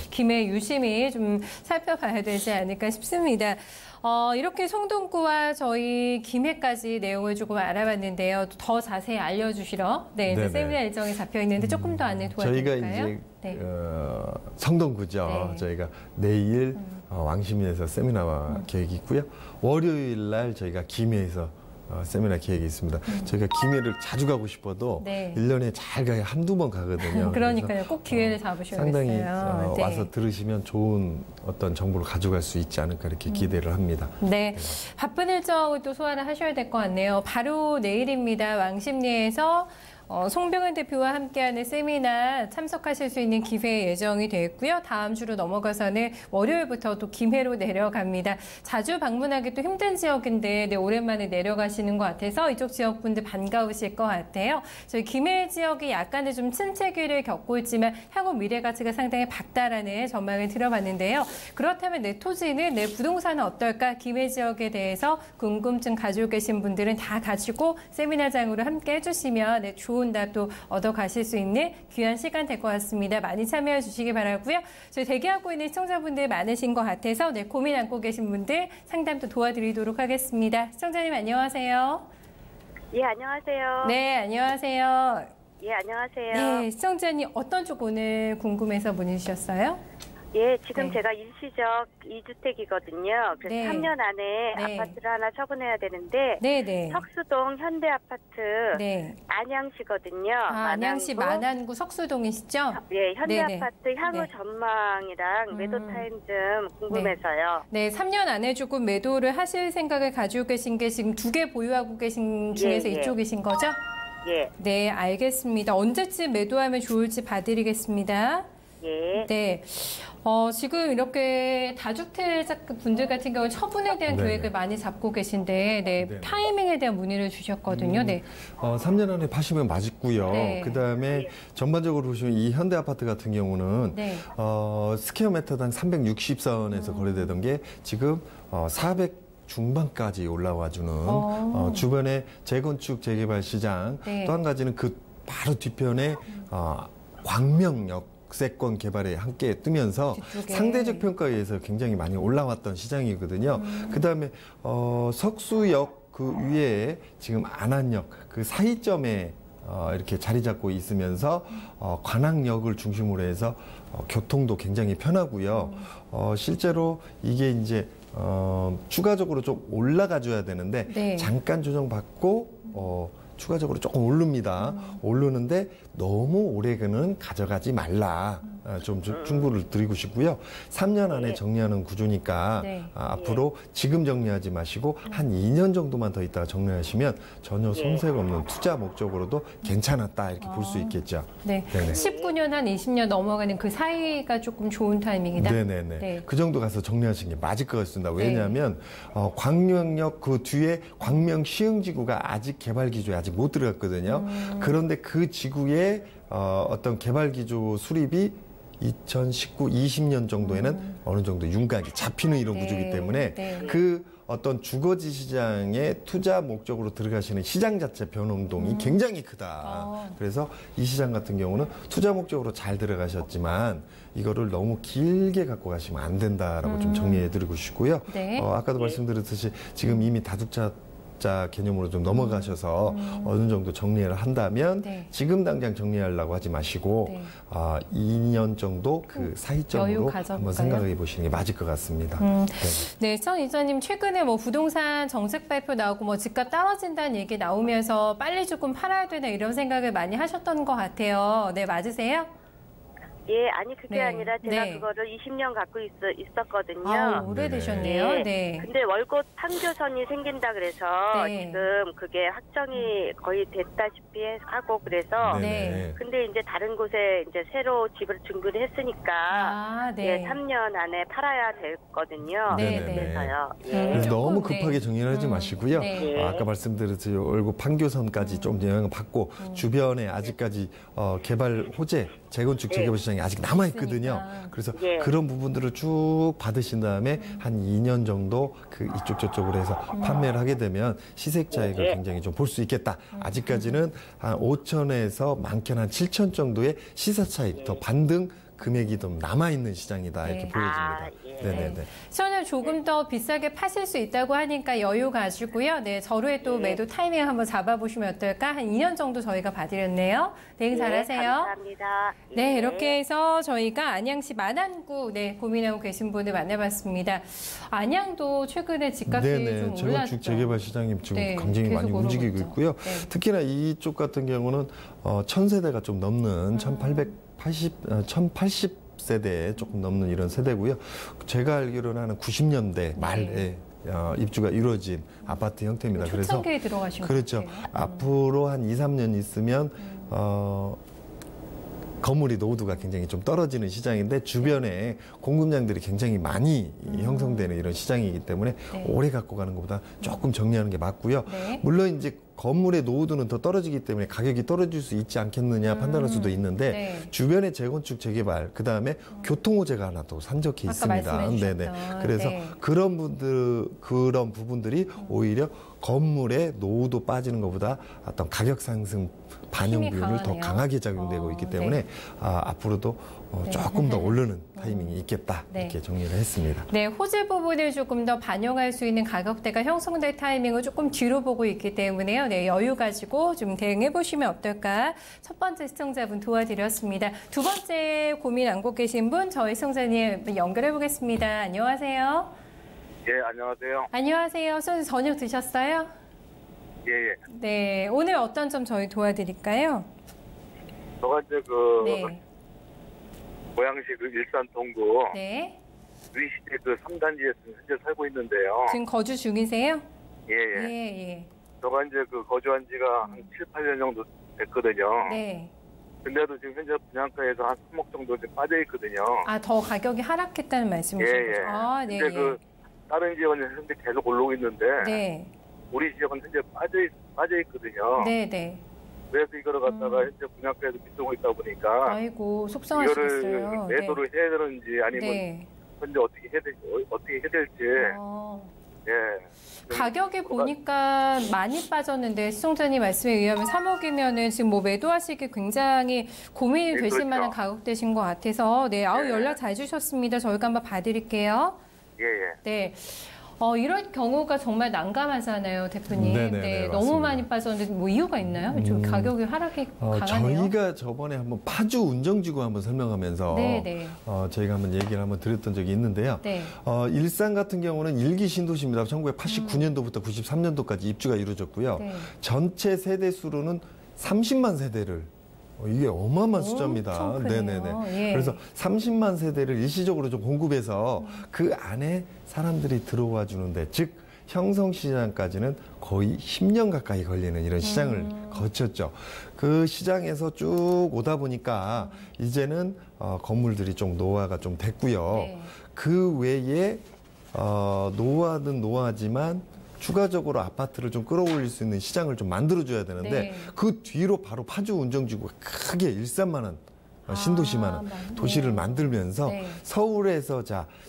김해 유심히 좀 살펴봐야 되지 않을까 싶습니다. 이렇게 송동구와 저희 김해까지 내용을 조금 알아봤는데요. 더 자세히 알려주시러 이제 세미나 일정이 잡혀 있는데 조금 더 안내 도와드릴까요? 저희가 이제 성동구죠. 저희가 내일 왕십리에서 세미나 계획이 있고요. 월요일 날 저희가 김해에서 세미나 계획이 있습니다. 저희가 김해를 자주 가고 싶어도 1년에 잘 가야 한두 번 가거든요. 그러니까요. 꼭 기회를 잡으셔야겠어요. 상당히 와서 들으시면 좋은 어떤 정보를 가져갈 수 있지 않을까 이렇게 기대를 합니다. 바쁜 일정을 또 소화를 하셔야 될 것 같네요. 바로 내일입니다. 왕십리에서 송병은 대표와 함께하는 세미나 참석하실 수 있는 기회 예정이 되어 있고요. 다음 주로 넘어가서는 월요일부터 또 김해로 내려갑니다. 자주 방문하기 또 힘든 지역인데 오랜만에 내려가시는 것 같아서 이쪽 지역분들 반가우실 것 같아요. 저희 김해 지역이 약간의 좀 침체기를 겪고 있지만 향후 미래 가치가 상당히 밝다라는 전망을 들어봤는데요. 그렇다면 내 토지는, 내 부동산은 어떨까? 김해 지역에 대해서 궁금증 가지고 계신 분들은 다 가지고 세미나장으로 함께 해주시면 좋은 답도 얻어 가실 수 있는 귀한 시간 될 것 같습니다. 많이 참여해 주시기 바라고요. 저희 대기하고 있는 시청자분들 많으신 것 같아서 고민 안고 계신 분들 상담도 도와드리도록 하겠습니다. 시청자님 안녕하세요. 예, 안녕하세요. 네, 안녕하세요. 예, 안녕하세요. 네, 시청자님 어떤 쪽 오늘 궁금해서 문의 주셨어요? 예, 지금 제가 일시적 2주택이거든요. 그래서 3년 안에 아파트를 하나 처분해야 되는데 석수동 현대아파트 안양시거든요. 안양시 만안구 석수동이시죠? 예, 현대아파트 향후 전망이랑 매도 타임 좀 궁금해서요. 3년 안에 조금 매도를 하실 생각을 가지고 계신 게 지금 2개 보유하고 계신 중에서 이쪽이신 거죠? 예. 네, 알겠습니다. 언제쯤 매도하면 좋을지 봐드리겠습니다. 예. 지금 이렇게 다주택자 분들 같은 경우는 처분에 대한 계획을 많이 잡고 계신데, 타이밍에 대한 문의를 주셨거든요. 3년 안에 파시면 맞고요. 그 다음에 전반적으로 보시면 이 현대아파트 같은 경우는 스퀘어미터당 360선에서 거래되던 게 지금 400 중반까지 올라와주는 주변에 재건축 재개발 시장, 또 한 가지는 그 바로 뒤편에 광명역 세권 개발에 함께 뜨면서 뒤쪽에. 상대적 평가에 의해서 굉장히 많이 올라왔던 시장이거든요. 그다음에 석수역 그 위에 지금 안안역 그 사이점에 이렇게 자리 잡고 있으면서 관악역을 중심으로 해서 교통도 굉장히 편하고요. 실제로 이게 이제 추가적으로 좀 올라가줘야 되는데 잠깐 조정받고 추가적으로 조금 오릅니다. 오르는데 너무 오래는 가져가지 말라. 좀 충고를 드리고 싶고요. 3년 안에 정리하는 구조니까 앞으로 지금 정리하지 마시고 한 2년 정도만 더 있다가 정리하시면 전혀 손색 없는 투자 목적으로도 괜찮았다 이렇게 볼 수 있겠죠. 네. 19년 한 20년 넘어가는 그 사이가 조금 좋은 타이밍이다. 네네네. 네. 그 정도 가서 정리하시는 게 맞을 것 같습니다. 왜냐하면 광명역 그 뒤에 광명 시흥지구가 아직 개발 기조에 아직 못 들어갔거든요. 그런데 그 지구에 어떤 개발 기조 수립이 2019, 20년 정도에는 어느 정도 윤곽이 잡히는 이런 구조이기 때문에 그 어떤 주거지 시장의 투자 목적으로 들어가시는 시장 자체 변동이 굉장히 크다. 그래서 이 시장 같은 경우는 투자 목적으로 잘 들어가셨지만 이거를 너무 길게 갖고 가시면 안 된다라고 좀 정리해 드리고 싶고요. 아까도 말씀드렸듯이 지금 이미 다주택자 개념으로 좀 넘어가셔서 어느 정도 정리를 한다면 지금 당장 정리하려고 하지 마시고 2년 정도 그 사이점으로 한번 생각해 보시는 게 맞을 것 같습니다. 네, 천 이사님 최근에 뭐 부동산 정책 발표 나오고 뭐 집값 떨어진다는 얘기 나오면서 빨리 조금 팔아야 되나 이런 생각을 많이 하셨던 것 같아요. 네, 맞으세요? 예, 아니 그게 아니라 제가 그거를 20년 갖고 있었거든요. 오래되셨네요. 네. 근데 월곶 판교선이 생긴다 그래서 지금 그게 확정이 거의 됐다시피 하고 그래서 근데 이제 다른 곳에 이제 새로 집을 준비를 했으니까 3년 안에 팔아야 됐거든요. 그래서요. 그래서 너무 급하게 정리를 하지 마시고요. 아까 말씀드렸듯이 월곶 판교선까지 좀 영향을 받고 주변에 아직까지 개발 호재 재건축 재개발 시장이 아직 남아있거든요. 그래서 그런 부분들을 쭉 받으신 다음에 한 2년 정도 그 이쪽 저쪽으로 해서 판매를 하게 되면 시세 차익을 굉장히 좀 볼 수 있겠다. 아직까지는 한 5천에서 많게는 한 7천 정도의 시세 차익 더 반등 금액이 좀 남아있는 시장이다 이렇게 보여집니다. 네네네. 시장을 조금 더 비싸게 파실 수 있다고 하니까 여유 가지고요. 네, 저로의 또 매도 타이밍 한번 잡아보시면 어떨까? 한 2년 정도 저희가 봐드렸네요. 대응 잘하세요. 감사합니다. 네, 이렇게 해서 저희가 안양시 만안구 고민하고 계신 분을 만나봤습니다. 안양도 최근에 집값이 좀 올랐죠. 재건축 재개발 시장이 지금 굉장히 많이 움직이고 있고요. 특히나 이쪽 같은 경우는 1000세대가 좀 넘는 1080세대에 조금 넘는 이런 세대고요. 제가 알기로는 한 90년대 말에 입주가 이루어진 아파트 형태입니다. 그래서 들어가신 그렇죠. 앞으로 한 2, 3년 있으면 건물이 노후도가 굉장히 좀 떨어지는 시장인데 주변에 공급량들이 굉장히 많이 형성되는 이런 시장이기 때문에 오래 갖고 가는 것보다 조금 정리하는 게 맞고요. 물론 이제 건물의 노후도는 더 떨어지기 때문에 가격이 떨어질 수 있지 않겠느냐 판단할 수도 있는데 주변의 재건축 재개발 그다음에 교통호재가 하나 또 산적해 있습니다. 그래서 그런 부분들이 오히려 건물의 노후도 빠지는 것보다 어떤 가격 상승 반영 비율을 더 강하게 작용되고 있기 때문에 앞으로도 조금 더 오르는 타이밍이 있겠다 이렇게 정리를 했습니다. 네, 호재 부분을 조금 더 반영할 수 있는 가격대가 형성될 타이밍을 조금 뒤로 보고 있기 때문에요. 네, 여유 가지고 좀 대응해 보시면 어떨까? 첫 번째 시청자분 도와드렸습니다. 두 번째 고민 안고 계신 분 저희 시청자님 연결해 보겠습니다. 안녕하세요. 예, 안녕하세요. 안녕하세요. 선생님 저녁 드셨어요? 예. 네, 오늘 어떤 점 저희 도와드릴까요? 제가 이제 고양시 일산 동구 위시대 3단지에 현재 살고 있는데요. 지금 거주 중이세요? 예. 제가 이제 거주한 지가 한 7, 8년 정도 됐거든요. 근데도 지금 현재 분양가에서 한 3억 정도 빠져 있거든요. 더 가격이 하락했다는 말씀이시죠? 근데 다른 지역은 현재 계속 올라오고 있는데 우리 지역은 현재 빠져 있거든요. 그래서 이거를 갖다가 현재 분양가에서 비싸고 있다 보니까 아이고 속상하시겠어요. 이거를 매도를 해야 되는지 아니면 현재 어떻게 해야 될지. 가격이 보니까 많이 빠졌는데 시청자님 말씀에 의하면 3억이면은 지금 뭐 매도하시기 굉장히 고민이 되실 만한 가격대신 것 같아서 연락 잘 주셨습니다. 저희가 한번 봐드릴게요. 네. 이럴 경우가 정말 난감하잖아요, 대표님. 너무 많이 빠졌는데 뭐 이유가 있나요? 좀 가격이 하락이 강하네요. 저희가 저번에 한번 파주 운정지구 한번 설명하면서 저희가 한번 얘기를 한번 드렸던 적이 있는데요. 일산 같은 경우는 1기 신도시입니다. 1989년도부터 93년도까지 입주가 이루어졌고요. 전체 세대 수로는 30만 세대를 이게 어마어마한 숫자입니다. 네네네. 예. 그래서 30만 세대를 일시적으로 좀 공급해서 그 안에 사람들이 들어와 주는데, 즉 형성시장까지는 거의 10년 가까이 걸리는 이런 시장을 거쳤죠. 그 시장에서 쭉 오다 보니까 이제는 건물들이 좀 노화가 좀 됐고요. 네. 그 외에 노화는 노화지만 추가적으로 아파트를 좀 끌어올릴 수 있는 시장을 좀 만들어줘야 되는데, 네. 그 뒤로 바로 파주 운정지구가 크게 일산만한 신도시만한 도시를 만들면서 네. 서울에서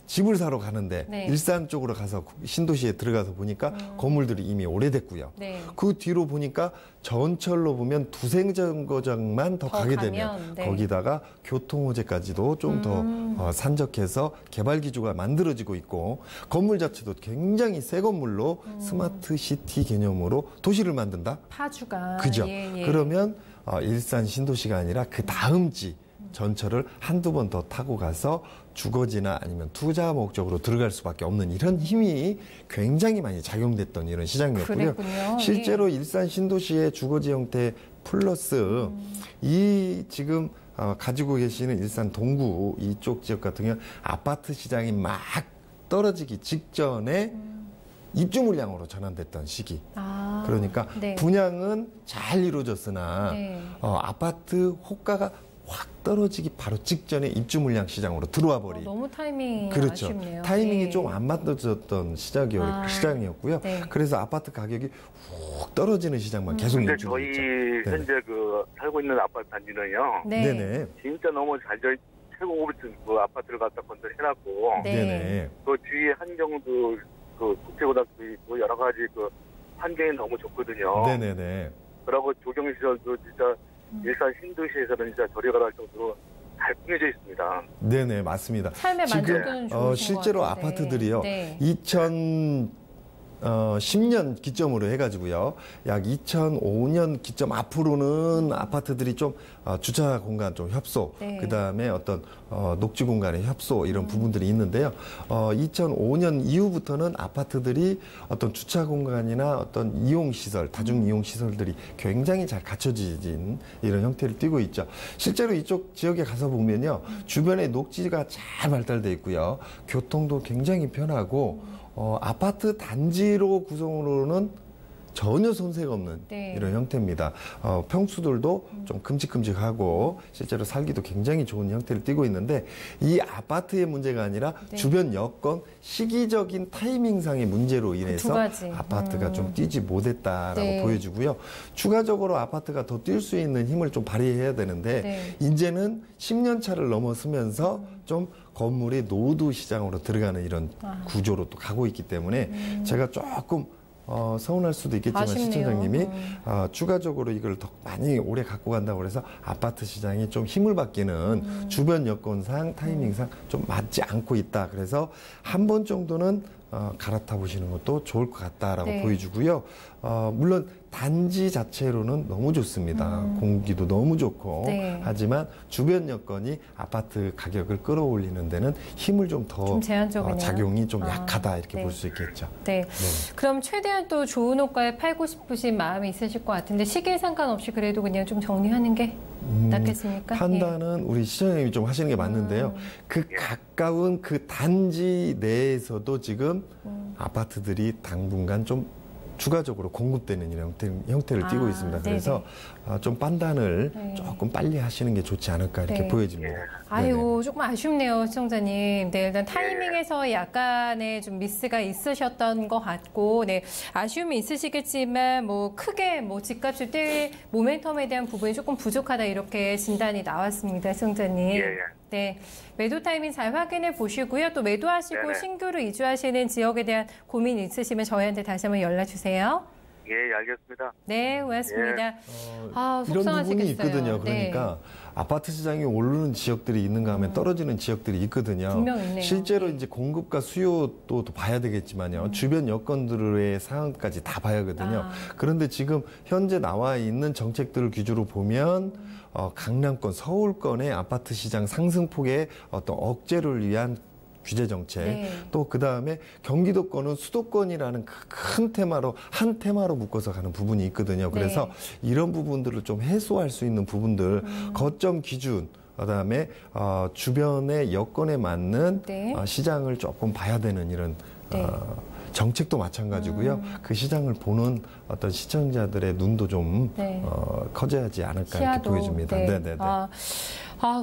집을 사러 가는데 네. 일산 쪽으로 가서 신도시에 들어가서 보니까 건물들이 이미 오래됐고요. 네. 그 뒤로 보니까 전철로 보면 두세 정거장만 더 가게 되면 네. 거기다가 교통호재까지도 좀 더 산적해서 개발 기조가 만들어지고 있고, 건물 자체도 굉장히 새 건물로 스마트 시티 개념으로 도시를 만든다. 파주가. 그죠. 예. 그러면 일산 신도시가 아니라 그 다음지 전철을 한두 번 더 타고 가서 주거지나 아니면 투자 목적으로 들어갈 수밖에 없는 이런 힘이 굉장히 많이 작용됐던 이런 시장이었고요. 그랬군요. 실제로 일산 신도시의 주거지 형태 플러스 이 지금 가지고 계시는 일산 동구 이쪽 지역 같은 경우는 아파트 시장이 막 떨어지기 직전에 입주 물량으로 전환됐던 시기. 그러니까 네. 분양은 잘 이루어졌으나 네. 아파트 호가가 확 떨어지기 바로 직전에 입주 물량 시장으로 들어와 버린. 너무 타이밍이 그렇죠. 아쉽네요. 타이밍이 네. 좀 안 맞춰졌던 시장이었고요. 네. 그래서 아파트 가격이 훅 떨어지는 시장만 계속 유지되고 있죠. 저희 현재 살고 있는 아파트 단지는요. 네. 네네. 진짜 너무 잘 최고급진 그 아파트를 갖다 건설해놨고, 네네. 그 뒤에 환경도 국제고등학교 있고 여러 가지 환경이 너무 좋거든요. 네네네. 그리고 조경시설도 진짜 일산 신도시에서는 진짜 저렴할 정도로 잘 꾸며져 있습니다. 네네, 맞습니다. 삶의 만족도는 좋으신 실제로 것 같은데. 아파트들이요. 네. 2010년 기점으로 해가지고요. 약 2005년 기점 앞으로는 아파트들이 좀 주차 공간 좀 협소, 네. 그 다음에 어떤 녹지 공간의 협소 이런 부분들이 있는데요. 2005년 이후부터는 아파트들이 어떤 주차 공간이나 어떤 이용시설, 다중 이용시설들이 굉장히 잘 갖춰진 이런 형태를 띠고 있죠. 실제로 이쪽 지역에 가서 보면요. 주변에 녹지가 잘 발달돼 있고요. 교통도 굉장히 편하고, 아파트 단지로 구성으로는 전혀 손색 없는 네. 이런 형태입니다. 평수들도 좀 큼직큼직하고 실제로 살기도 굉장히 좋은 형태를 띠고 있는데, 이 아파트의 문제가 아니라 네. 주변 여건, 시기적인 타이밍상의 문제로 인해서 아파트가 좀 뛰지 못했다라고 네. 보여지고요. 추가적으로 아파트가 더 뛸 수 있는 힘을 좀 발휘해야 되는데 네. 이제는 10년 차를 넘어서면서 좀 건물이 노후 시장으로 들어가는 이런 구조로 또 가고 있기 때문에 제가 조금 서운할 수도 있겠지만 아쉽네요. 시청자님이 추가적으로 이걸 더 많이 오래 갖고 간다고 해서 아파트 시장이 좀 힘을 받기는 주변 여건상 타이밍상 좀 맞지 않고 있다. 그래서 한 번 정도는 갈아타 보시는 것도 좋을 것 같다라고 네. 보여주고요. 물론 단지 자체로는 너무 좋습니다. 공기도 너무 좋고 네. 하지만 주변 여건이 아파트 가격을 끌어올리는 데는 힘을 좀 더 작용이 좀 약하다 이렇게 네. 볼 수 있겠죠. 네. 네. 그럼 최대한 또 좋은 호가에 팔고 싶으신 마음이 있으실 것 같은데 시기에 상관없이 그래도 그냥 좀 정리하는 게 낫겠습니까? 판단은 우리 시장님이 좀 하시는 게 맞는데요. 그 가까운 그 단지 내에서도 지금 아파트들이 당분간 좀 추가적으로 공급되는 이런 형태를 띠고 있습니다. 그래서 좀 판단을 네. 조금 빨리 하시는 게 좋지 않을까 이렇게 네. 보여집니다. 아이고 네네. 조금 아쉽네요, 시청자님. 네, 일단 타이밍에서 약간의 좀 미스가 있으셨던 것 같고, 네, 아쉬움이 있으시겠지만 뭐 크게 뭐 집값이 뛸 모멘텀에 대한 부분이 조금 부족하다 이렇게 진단이 나왔습니다, 시청자님. 네, 매도 타이밍 잘 확인해 보시고요. 또 매도하시고 네네. 신규로 이주하시는 지역에 대한 고민 있으시면 저희한테 다시 한번 연락 주세요. 예, 알겠습니다. 네, 고맙습니다. 이런 부분이 있거든요. 그러니까 네. 아파트 시장이 오르는 지역들이 있는가 하면 떨어지는 지역들이 있거든요. 분명 있네요. 실제로 이제 공급과 수요도 봐야 되겠지만요. 주변 여건들의 상황까지 다 봐야 하거든요. 그런데 지금 현재 나와 있는 정책들을 기준으로 보면 강남권, 서울권의 아파트 시장 상승폭의 어떤 억제를 위한 규제 정책, 또 그다음에 경기도권은 수도권이라는 큰 테마로 한 테마로 묶어서 가는 부분이 있거든요. 그래서 이런 부분들을 좀 해소할 수 있는 부분들, 거점 기준, 그다음에 주변의 여건에 맞는 시장을 조금 봐야 되는 이런 정책도 마찬가지고요. 그 시장을 보는 어떤 시청자들의 눈도 좀 커져야지 않을까 이렇게 보여집니다. 네네네.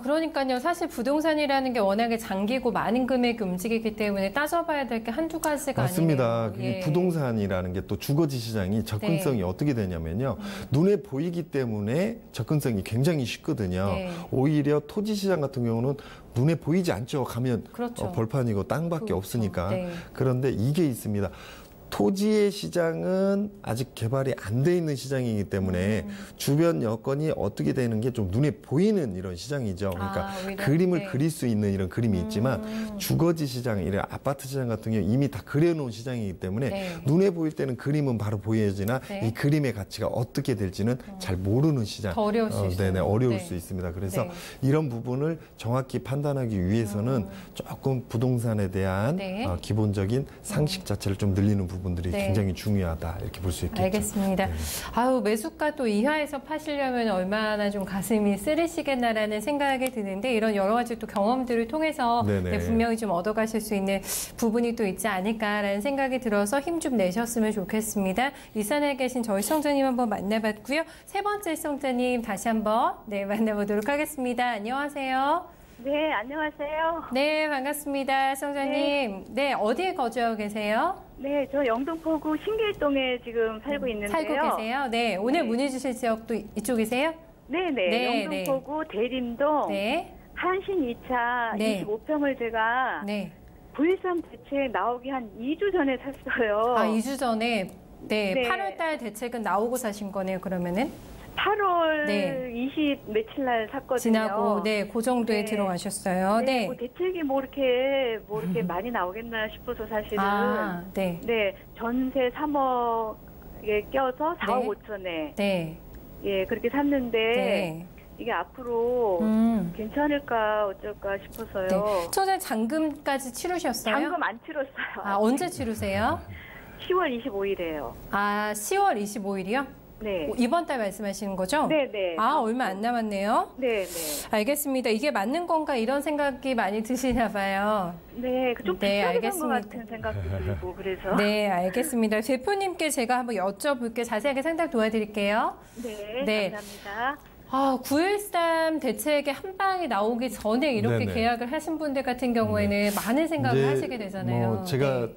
그러니까요. 사실 부동산이라는 게 워낙에 장기고 많은 금액이 움직이기 때문에 따져봐야 될 게 한두 가지가 맞습니다. 아니네요. 부동산이라는 게 또 주거지 시장이 접근성이 어떻게 되냐면요. 눈에 보이기 때문에 접근성이 굉장히 쉽거든요. 오히려 토지 시장 같은 경우는 눈에 보이지 않죠. 가면 벌판이고 땅밖에 없으니까. 그런데 이게 있습니다. 토지의 시장은 아직 개발이 안 돼 있는 시장이기 때문에 주변 여건이 어떻게 되는 게 좀 눈에 보이는 이런 시장이죠. 그러니까 그림을 그릴 수 있는 이런 그림이 있지만 주거지 시장, 이런 아파트 시장 같은 경우 이미 다 그려놓은 시장이기 때문에 눈에 보일 때는 그림은 바로 보여지나 이 그림의 가치가 어떻게 될지는 잘 모르는 시장. 어려울 수 있습니다. 어려울 수 있습니다. 그래서 이런 부분을 정확히 판단하기 위해서는 조금 부동산에 대한 기본적인 상식 자체를 좀 늘리는 부분들이 굉장히 중요하다 이렇게 볼 수 있겠죠. 알겠습니다. 매수가 또 이하에서 파시려면 얼마나 좀 가슴이 쓰리시겠나라는 생각이 드는데 이런 여러 가지 또 경험들을 통해서 분명히 좀 얻어가실 수 있는 부분이 또 있지 않을까라는 생각이 들어서 힘 좀 내셨으면 좋겠습니다. 일산에 계신 저희 시청자님 한번 만나봤고요. 세 번째 시청자님 다시 한번 만나보도록 하겠습니다. 안녕하세요. 네, 안녕하세요. 네, 반갑습니다. 시청자님. 네, 어디에 거주하고 계세요? 네, 저 영등포구 신길동에 지금 살고 있는데요. 살고 계세요? 네, 오늘 문의 주실 지역도 이쪽이세요? 네네, 영등포구 대림동 한신 2차 25평을 제가 9.13 대책 나오기 한 2주 전에 샀어요. 2주 전에? 네, 8월 달 대책은 나오고 사신 거네요, 그러면은? 8월 20 며칠 날 샀거든요. 지나고, 그 정도에 들어가셨어요. 네. 뭐 대책이 뭐 이렇게 많이 나오겠나 싶어서 사실은. 전세 3억에 껴서 4억 5천에. 그렇게 샀는데. 이게 앞으로 괜찮을까 어쩔까 싶어서요. 처음에 잔금까지 치르셨어요? 잔금 안 치렀어요. 언제 치르세요? 10월 25일이에요. 10월 25일이요? 네. 이번 달 말씀하시는 거죠? 네네. 얼마 안 남았네요? 네네. 알겠습니다. 이게 맞는 건가 이런 생각이 많이 드시나 봐요. 네, 좀 비싸게 산 것 같은 생각도 들고 그래서. 네, 알겠습니다. 대표님께 제가 한번 여쭤볼게요. 자세하게 상담 도와드릴게요. 네, 감사합니다. 9.13 대책에 한 방이 나오기 전에 이렇게 계약을 하신 분들 같은 경우에는 많은 생각을 하시게 되잖아요. 제가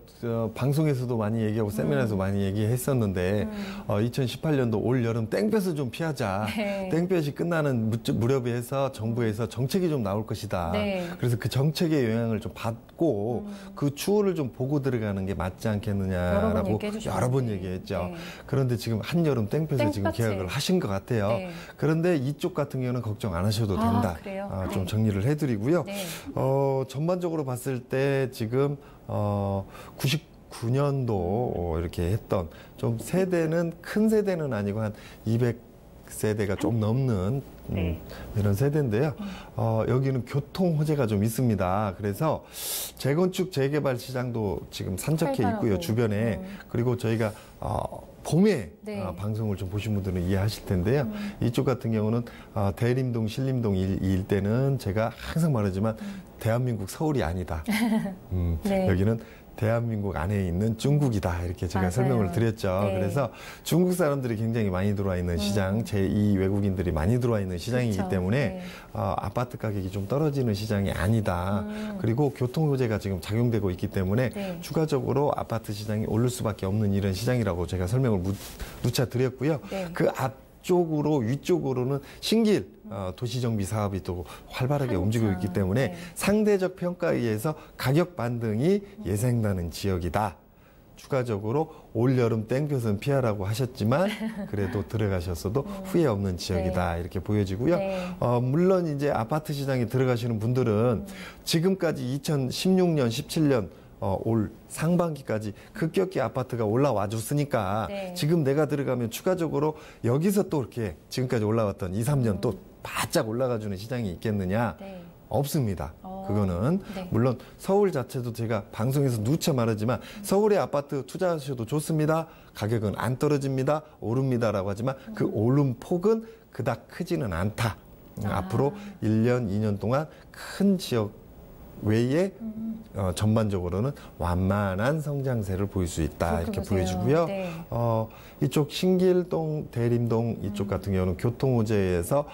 방송에서도 많이 얘기하고 세미나에서 많이 얘기했었는데 2018년도 올 여름 땡볕을 좀 피하자. 땡볕이 끝나는 무렵에 해서 정부에서 정책이 좀 나올 것이다. 그래서 그 정책의 영향을 좀 받고 그 추후를 좀 보고 들어가는 게 맞지 않겠느냐라고 여러 번 얘기했죠. 그런데 지금 한여름 땡볕에 지금 계약을 하신 것 같아요. 그런데 이쪽 같은 경우는 걱정 안 하셔도 된다. 좀 정리를 해드리고요. 전반적으로 봤을 때 지금 99년도 이렇게 했던 좀 세대는 큰 세대는 아니고 한 200세대가 좀 넘는 이런 세대인데요. 여기는 교통 호재가 좀 있습니다. 그래서 재건축 재개발 시장도 지금 산적해 있고요. 주변에. 그리고 저희가 봄에 방송을 좀 보신 분들은 이해하실 텐데요. 이쪽 같은 경우는 대림동, 신림동 일대는 제가 항상 말하지만 대한민국 서울이 아니다. 여기는 대한민국 안에 있는 중국이다. 이렇게 제가 설명을 드렸죠. 그래서 중국 사람들이 굉장히 많이 들어와 있는 시장, 제2 외국인들이 많이 들어와 있는 시장이기 때문에 아파트 가격이 좀 떨어지는 시장이 아니다. 그리고 교통호재가 지금 작용되고 있기 때문에 추가적으로 아파트 시장이 오를 수밖에 없는 이런 시장이라고 제가 설명을 누차 드렸고요. 그 앞쪽으로 위쪽으로는 신길 도시정비 사업이 또 활발하게 움직이고 있기 때문에 상대적 평가에 의해서 가격 반등이 예상되는 지역이다. 추가적으로 올여름 땡볕은 피하라고 하셨지만 그래도 들어가셨어도 후회 없는 지역이다. 이렇게 보여지고요. 물론 이제 아파트 시장에 들어가시는 분들은 지금까지 2016년, 17년 올 상반기까지 급격히 아파트가 올라와 줬으니까 지금 내가 들어가면 추가적으로 여기서 또 이렇게 지금까지 올라왔던 2, 3년 또 바짝 올라가주는 시장이 있겠느냐. 없습니다. 그거는 네. 물론 서울 자체도 제가 방송에서 누차 말하지만 서울에 아파트 투자하셔도 좋습니다. 가격은 안 떨어집니다. 오릅니다라고 하지만 그 오름 폭은 그닥 크지는 않다. 앞으로 1년, 2년 동안 큰 지역 외에 전반적으로는 완만한 성장세를 보일 수 있다. 이렇게 보여주고요. 네. 이쪽 신길동, 대림동 이쪽 같은 경우는 교통호재에서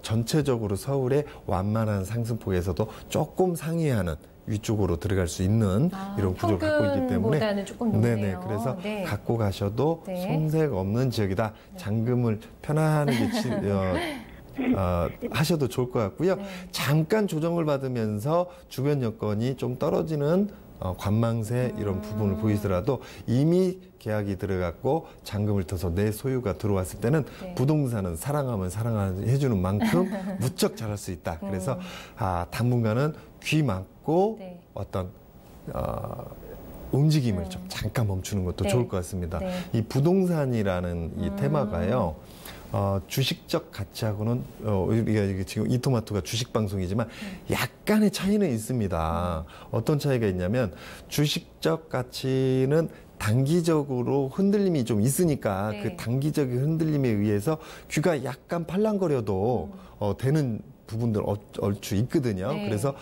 전체적으로 서울의 완만한 상승폭에서도 조금 상회하는 위쪽으로 들어갈 수 있는 이런 구조를 갖고 있기 때문에 조금 네네 그래서 네. 갖고 가셔도 네. 손색 없는 지역이다. 잔금을 편안하게 하셔도 좋을 것 같고요. 네. 잠깐 조정을 받으면서 주변 여건이 좀 떨어지는 관망세 이런 부분을 보이더라도 이미 계약이 들어갔고 잔금을 터서 내 소유가 들어왔을 때는 네. 부동산은 사랑하면 사랑해주는 만큼 무척 잘할 수 있다. 그래서 당분간은 귀 막고 네. 어떤 움직임을 좀 잠깐 멈추는 것도 네. 좋을 것 같습니다. 네. 이 부동산이라는 이 테마가요. 주식적 가치하고는 우리가 지금 이토마토가 주식 방송이지만 약간의 차이는 있습니다. 어떤 차이가 있냐면 주식적 가치는 단기적으로 흔들림이 좀 있으니까 네. 그 단기적인 흔들림에 의해서 귀가 약간 팔랑거려도 되는 부분들 얼추 있거든요. 네. 그래서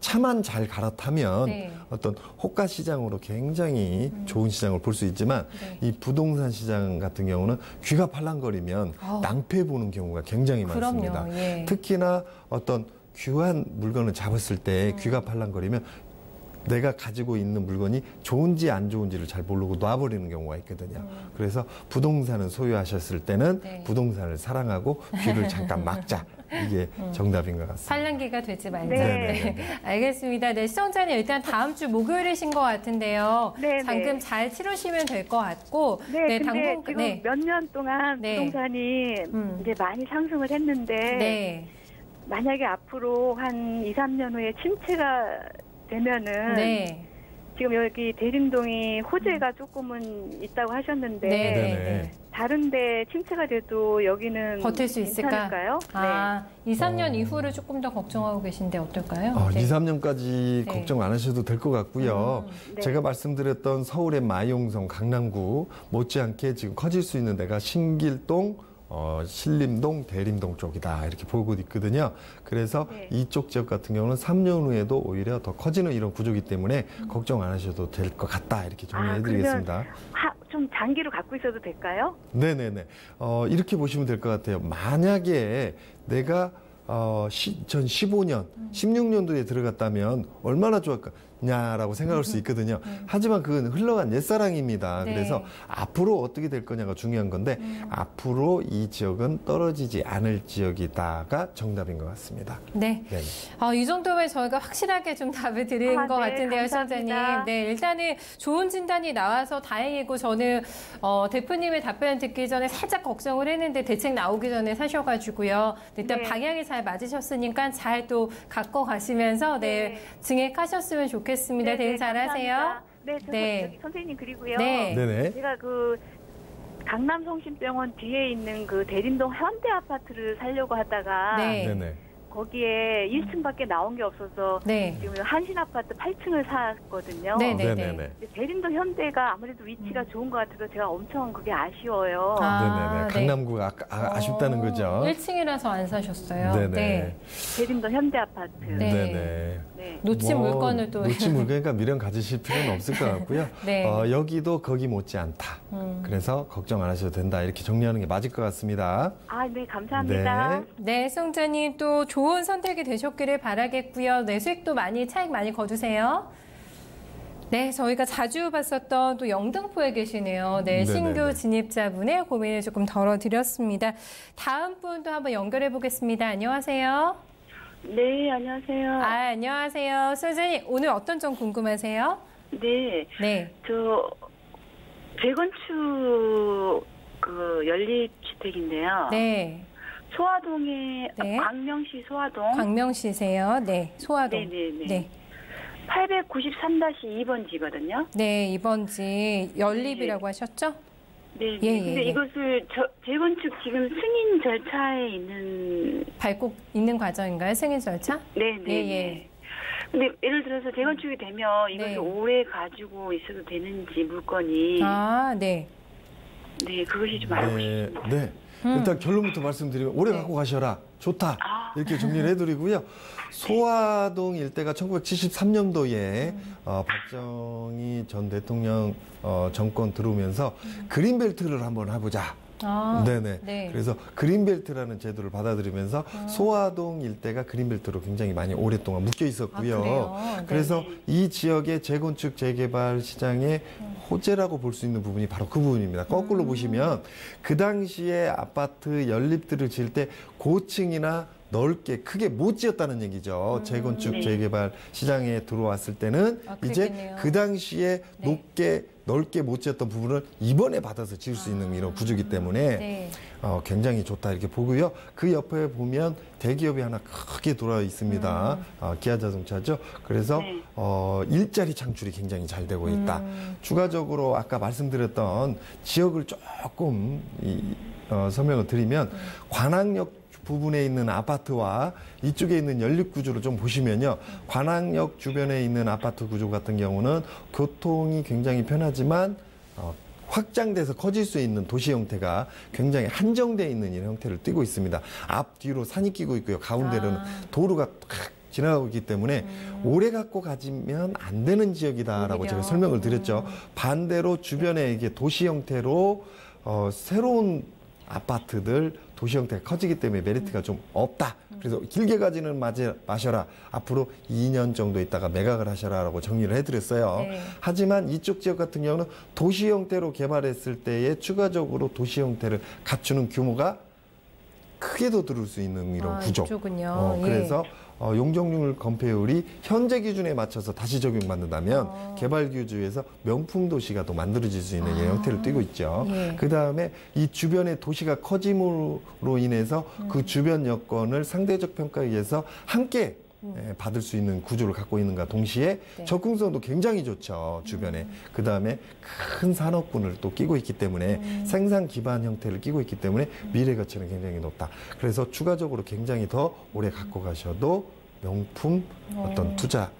차만 잘 갈아타면 네. 어떤 호가 시장으로 굉장히 좋은 시장을 볼 수 있지만 네. 이 부동산 시장 같은 경우는 귀가 팔랑거리면 낭패 보는 경우가 굉장히 많습니다. 예. 특히나 어떤 귀한 물건을 잡았을 때 귀가 팔랑거리면 내가 가지고 있는 물건이 좋은지 안 좋은지를 잘 모르고 놔버리는 경우가 있거든요. 그래서 부동산을 소유하셨을 때는 네. 부동산을 사랑하고 귀를 잠깐 막자. 이게 정답인 것 같습니다. 팔랑귀가 되지 말자. 네. 알겠습니다. 네, 시청자님 일단 다음 주 목요일이신 것 같은데요. 네, 잔금 잘 치르시면 될 것 같고. 네, 근데 당분, 지금 네. 몇 년 동안 네. 부동산이 이제 많이 상승을 했는데 네. 만약에 앞으로 한 2, 3년 후에 침체가 되면은 네. 지금 여기 대림동이 호재가 조금은 있다고 하셨는데 네. 다른데 침체가 돼도 여기는 버틸 수 괜찮을까요? 있을까? 2, 3년 이후를 조금 더 걱정하고 계신데 어떨까요? 네. 2, 3년까지 걱정 안 하셔도 될 것 같고요. 네. 제가 말씀드렸던 서울의 마용성, 강남구 못지않게 지금 커질 수 있는 데가 신길동, 신림동, 대림동 쪽이다 이렇게 보고 있거든요. 그래서 네. 이쪽 지역 같은 경우는 3년 후에도 오히려 더 커지는 이런 구조이기 때문에 걱정 안 하셔도 될 것 같다 이렇게 정리해드리겠습니다. 좀 장기로 갖고 있어도 될까요? 네네네. 이렇게 보시면 될 것 같아요. 만약에 내가 2015년, 16년도에 들어갔다면 얼마나 좋았냐라고 생각할 수 있거든요. 하지만 그건 흘러간 옛사랑입니다. 네. 그래서 앞으로 어떻게 될 거냐가 중요한 건데 앞으로 이 지역은 떨어지지 않을 지역이다가 정답인 것 같습니다. 네. 이 정도면 저희가 확실하게 좀 답을 드린 것 같은데요, 시청자님. 네, 일단은 좋은 진단이 나와서 다행이고 저는 대표님의 답변 듣기 전에 살짝 걱정을 했는데 대책 나오기 전에 사셔가지고요. 일단 네. 방향이 잘 맞으셨으니까 잘 또 갖고 가시면서 네, 증액하셨으면 좋겠습니다. 네, 대응 잘하세요. 네, 여기 선생님 그리고요. 네. 제가 그 강남성심병원 뒤에 있는 그 대림동 현대 아파트를 살려고 하다가 네네. 거기에 1층밖에 나온 게 없어서 지금 한신 아파트 8층을 샀거든요. 네네네. 대림동 현대가 아무래도 위치가 좋은 것 같아서 제가 엄청 그게 아쉬워요. 네네네. 강남구가 아쉽다는 거죠. 1층이라서 안 사셨어요. 네네. 대림동 현대 아파트. 네네. 놓친 물건을 또 놓친 물건이니까 미련 가지실 필요는 없을 것 같고요. 여기도 거기 못지 않다. 그래서 걱정 안 하셔도 된다. 이렇게 정리하는 게 맞을 것 같습니다. 네, 감사합니다. 네, 시청자님 또 좋은 선택이 되셨기를 바라겠고요. 네, 수익도 차익 많이 거두세요. 네, 저희가 자주 봤었던 또 영등포에 계시네요. 네, 신규 진입자분의 고민을 조금 덜어드렸습니다. 다음 분도 한번 연결해 보겠습니다. 안녕하세요. 네, 안녕하세요. 안녕하세요. 선생님, 오늘 어떤 점 궁금하세요? 네. 저 재건축 연립주택인데요. 네. 소화동에 광명시 소화동. 광명시세요. 네, 소화동. 네. 893-2번지거든요. 네, 2번지 연립이라고 하셨죠? 네. 근데 이것을 재건축 지금 승인 절차에 있는 밟고 있는 과정인가요? 승인 절차? 네. 예. 근데 예를 들어서 재건축이 되면 이것을 오래 가지고 있어도 되는지 물건이. 네. 네, 그것이 좀 알고 싶습니다. 네. 일단 결론부터 말씀드리면 오래 갖고 가셔라. 좋다. 이렇게 정리를 해드리고요. 소화동 일대가 1973년도에 박정희 전 대통령 정권 들어오면서 그린벨트를 한번 해보자. 네네. 네. 그래서 그린벨트라는 제도를 받아들이면서 소화동 일대가 그린벨트로 굉장히 많이 오랫동안 묶여 있었고요. 그래서 이 지역의 재건축 재개발 시장의 호재라고 볼 수 있는 부분이 바로 그 부분입니다. 거꾸로 보시면 그 당시에 아파트 연립들을 지을 때 고층이나 넓게 크게 못 지었다는 얘기죠. 재건축 재개발 시장에 들어왔을 때는 이제 그 당시에 넓게 못 지었던 부분을 이번에 받아서 지을 수 있는 이런 구조이기 때문에 굉장히 좋다 이렇게 보고요. 그 옆에 보면 대기업이 하나 크게 돌아 있습니다. 기아자동차죠. 그래서 일자리 창출이 굉장히 잘 되고 있다. 추가적으로 아까 말씀드렸던 지역을 조금 설명을 드리면 관악역 부분에 있는 아파트와 이쪽에 있는 연립 구조를 좀 보시면요. 관악역 주변에 있는 아파트 구조 같은 경우는 교통이 굉장히 편하지만 확장돼서 커질 수 있는 도시 형태가 굉장히 한정되어 있는 이런 형태를 띠고 있습니다. 앞뒤로 산이 끼고 있고요. 가운데로는 도로가 탁 지나가고 있기 때문에 오래 갖고 가지면 안 되는 지역이다라고 제가 설명을 드렸죠. 반대로 주변에 이게 도시 형태로 새로운 아파트들 도시 형태가 커지기 때문에 메리트가 좀 없다. 그래서 길게 가지는 마셔라. 앞으로 2년 정도 있다가 매각을 하셔라라고 정리를 해드렸어요. 하지만 이쪽 지역 같은 경우는 도시 형태로 개발했을 때에 추가적으로 도시 형태를 갖추는 규모가 크게도 들을 수 있는 이런 구조. 이쪽은요. 그래서 용적률 건폐율이 현재 기준에 맞춰서 다시 적용받는다면 개발 규제에서 명품 도시가 또 만들어질 수 있는 형태를 띠고 있죠. 그 다음에 이 주변의 도시가 커짐으로 인해서 그 주변 여건을 상대적 평가에 의해서 함께 받을 수 있는 구조를 갖고 있는가 동시에 접근성도 굉장히 좋죠. 주변에. 그 다음에 큰 산업군을 또 끼고 있기 때문에 생산 기반 형태를 끼고 있기 때문에 미래 가치는 굉장히 높다. 그래서 추가적으로 굉장히 더 오래 갖고 가셔도 명품 어떤 투자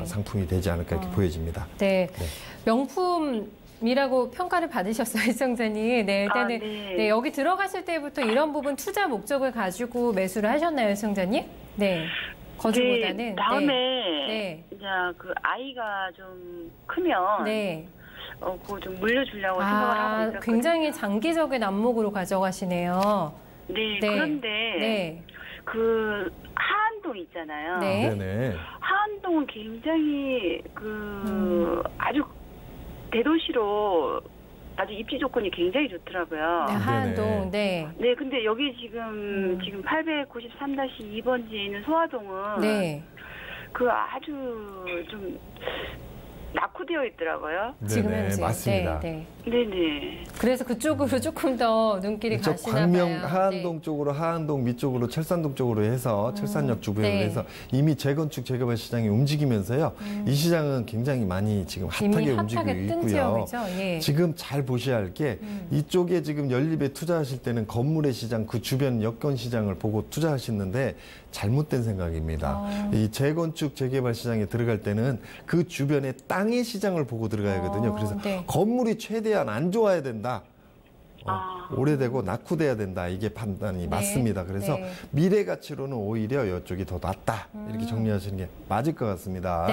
상품이 되지 않을까 이렇게 보여집니다. 명품이라고 평가를 받으셨어요, 시청자님. 일단은 여기 들어가실 때부터 이런 부분 투자 목적을 가지고 매수를 하셨나요, 시청자님? 거주보다는 다음에 이제 그 아이가 좀 크면 그거 좀 물려주려고 생각을 하고 있었거든요. 굉장히 장기적인 안목으로 가져가시네요. 그런데 그 하안동 있잖아요. 하안동은 굉장히 아주 대도시로 아주 입지 조건이 굉장히 좋더라고요. 하안동, 근데 여기 지금 893-2번지에 있는 소화동은 그 아주 좀 낙후되어 있더라고요. 지금 현재. 맞습니다. 그래서 그쪽으로 조금 더 눈길이 가시나 봐요. 하안동 쪽으로 하안동 밑쪽으로 철산동 쪽으로 해서 철산역 주변으로 해서 이미 재건축 재개발 시장이 움직이면서요. 이 시장은 굉장히 많이 지금 핫하게 움직이고 있고요. 지금 잘 보셔야 할 게 이쪽에 지금 연립에 투자하실 때는 건물의 시장 그 주변 여건 시장을 보고 투자하시는데 잘못된 생각입니다. 이 재건축 재개발 시장에 들어갈 때는 그 주변에 땅의 시장을 보고 들어가야 하거든요. 그래서 건물이 최대한 안 좋아야 된다. 오래되고 낙후돼야 된다. 이게 판단이 맞습니다. 그래서 미래 가치로는 오히려 이쪽이 더 낫다. 이렇게 정리하시는 게 맞을 것 같습니다.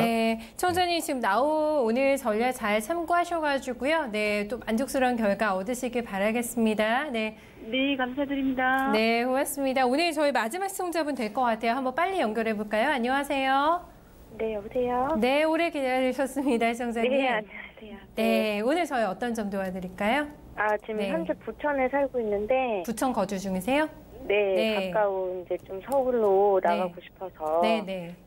청자님 지금 나온 오늘 전략 잘 참고하셔가지고요. 또 만족스러운 결과 얻으시길 바라겠습니다. 감사드립니다. 고맙습니다. 오늘 저희 마지막 시청자분 될 것 같아요. 한번 빨리 연결해 볼까요? 안녕하세요. 여보세요? 오래 기다리셨습니다, 시청자님. 안녕하세요. 오늘 저희 어떤 점 도와드릴까요? 지금 현재 부천에 살고 있는데. 부천 거주 중이세요? 가까운 이제 좀 서울로 나가고 싶어서.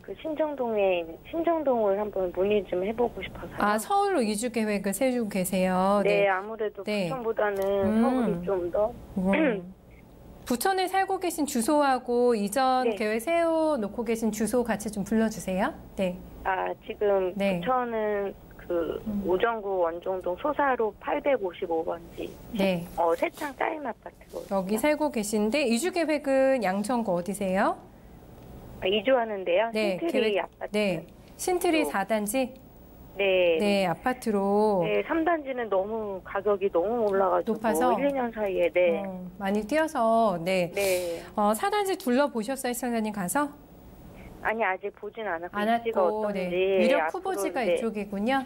그 신정동을 한번 문의 좀 해보고 싶어서. 서울로 이주 계획을 세우고 계세요? 아무래도 부천보다는 서울이 좀 더. 부천에 살고 계신 주소하고 이전 계획 세워놓고 계신 주소 같이 좀 불러주세요. 지금 부천은 그 오정구 원종동 소사로 855번지. 네. 새창 짜임 아파트로. 여기 살고 계신데 이주 계획은 양천구 어디세요? 이주하는데요. 네, 신트리 아파트. 네. 신트리 4단지? 네. 네, 아파트로. 네, 3단지는 너무 가격이 너무 올라가지고 높아서 1, 2년 사이에 네. 많이 뛰어서 네. 네. 4단지 둘러보셨어요, 시청자님 가서? 아니, 아직 보진 않았고 안 왔고, 네. 유력 후보지가 네. 이쪽이군요.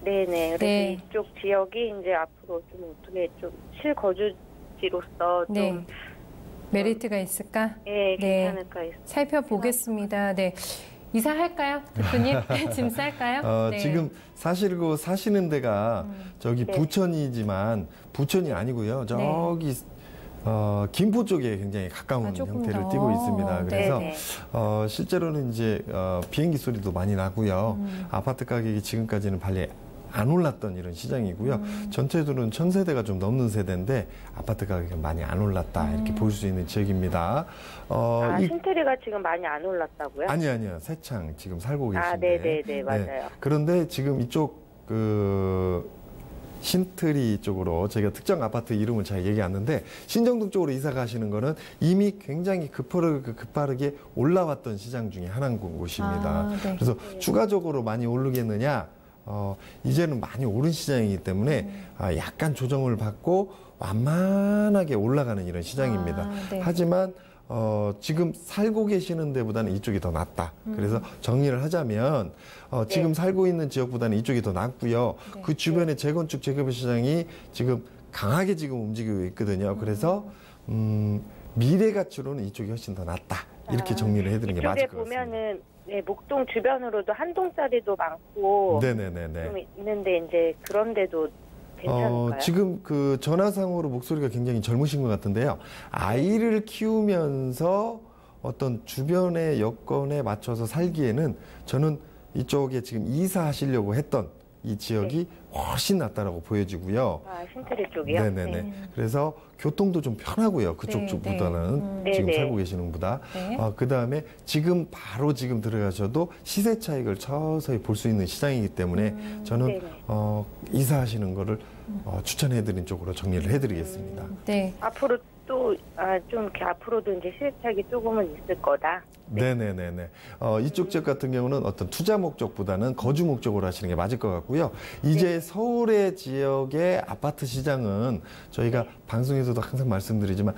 네네. 그래서 네. 이쪽 지역이 이제 앞으로 좀 어떻게 좀 실거주지로서 좀 네. 메리트가 있을까? 네, 괜찮을까 살펴보겠습니다. 네. 이사할까요, 대표님? 짐 쌀까요? 네. 지금 사실 그 사시는 데가 저기 네. 부천이지만 부천이 아니고요. 저기 김포 쪽에 굉장히 가까운 형태를 띠고 있습니다. 그래서 실제로는 이제 비행기 소리도 많이 나고요. 아파트 가격이 지금까지는 빨리 안 올랐던 이런 시장이고요. 전체적으로는 1000세대가 좀 넘는 세대인데 아파트 가격이 많이 안 올랐다 이렇게 볼 수 있는 지역입니다. 신테리가 지금 많이 안 올랐다고요? 아니요. 새창 지금 살고 계신데. 네네네, 맞아요. 그런데 지금 이쪽 신트리 쪽으로 저희가 특정 아파트 이름을 잘 얘기 안 하는데 신정동 쪽으로 이사 가시는 거는 이미 굉장히 급하게 올라왔던 시장 중에 하나인 곳입니다. 네. 그래서 추가적으로 많이 오르겠느냐? 이제는 많이 오른 시장이기 때문에 약간 조정을 받고 완만하게 올라가는 이런 시장입니다. 네. 하지만 지금 살고 계시는 데보다는 이쪽이 더 낫다. 그래서 정리를 하자면 지금 살고 있는 지역보다는 이쪽이 더 낫고요. 네. 그 주변에 재건축 재개발 시장이 지금 강하게 지금 움직이고 있거든요. 그래서 미래 가치로는 이쪽이 훨씬 더 낫다. 이렇게 정리를 해드리는 게 맞을 것 같습니다. 보면은 네, 목동 주변으로도 한 동짜리도 많고 네네네네. 좀 있는데 이제 그런데도 괜찮을까요? 지금 그 전화상으로 목소리가 굉장히 젊으신 것 같은데요. 아이를 키우면서 어떤 주변의 여건에 맞춰서 살기에는 저는 이쪽에 지금 이사하시려고 했던 이 지역이 훨씬 낫다라고 보여지고요. 신트리 쪽이요? 네네네. 그래서 교통도 좀 편하고요. 그쪽 쪽보다는 지금 살고 계시는 분보다. 그 다음에 바로 지금 들어가셔도 시세 차익을 서서히 볼 수 있는 시장이기 때문에 저는 이사하시는 거를 추천해드린 쪽으로 정리를 해드리겠습니다. 네. 앞으로 또 좀 이렇게 앞으로도 이제 시세 차익이 조금은 있을 거다. 네네네네. 이쪽 지역 같은 경우는 어떤 투자 목적보다는 거주 목적으로 하시는 게 맞을 것 같고요. 이제 서울의 지역의 아파트 시장은 저희가 방송에서도 항상 말씀드리지만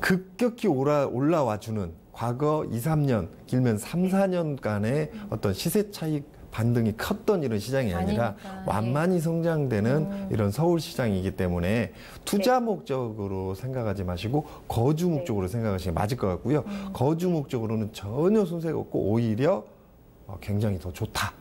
급격히 올라와주는 과거 2, 3년, 길면 3, 4년간의 어떤 시세 차익 반등이 컸던 이런 시장이 아니라 완만히 성장되는 이런 서울 시장이기 때문에 투자 목적으로 생각하지 마시고 거주 목적으로 생각하시는 게 맞을 것 같고요. 거주 목적으로는 전혀 손색이 없고 오히려 굉장히 더 좋다.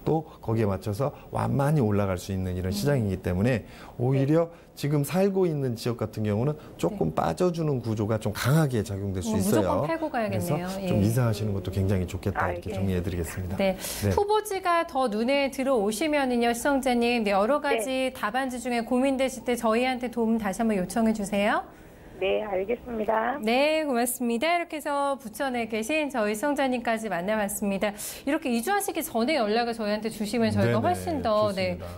또 거기에 맞춰서 완만히 올라갈 수 있는 이런 시장이기 때문에 오히려 지금 살고 있는 지역 같은 경우는 조금 빠져주는 구조가 좀 강하게 작용될 수 있어요. 무조건 팔고 가야겠네요. 그래서 좀 이사하시는 것도 굉장히 좋겠다 이렇게 정리해드리겠습니다. 네. 후보지가 더 눈에 들어오시면은요, 시청자님, 여러 가지 답안지 중에 고민되실 때 저희한테 도움 다시 한번 요청해 주세요. 네, 알겠습니다. 네, 고맙습니다. 이렇게 해서 부천에 계신 저희 시청자님까지 만나봤습니다. 이렇게 이주하시기 전에 연락을 저희한테 주시면 저희가 훨씬 더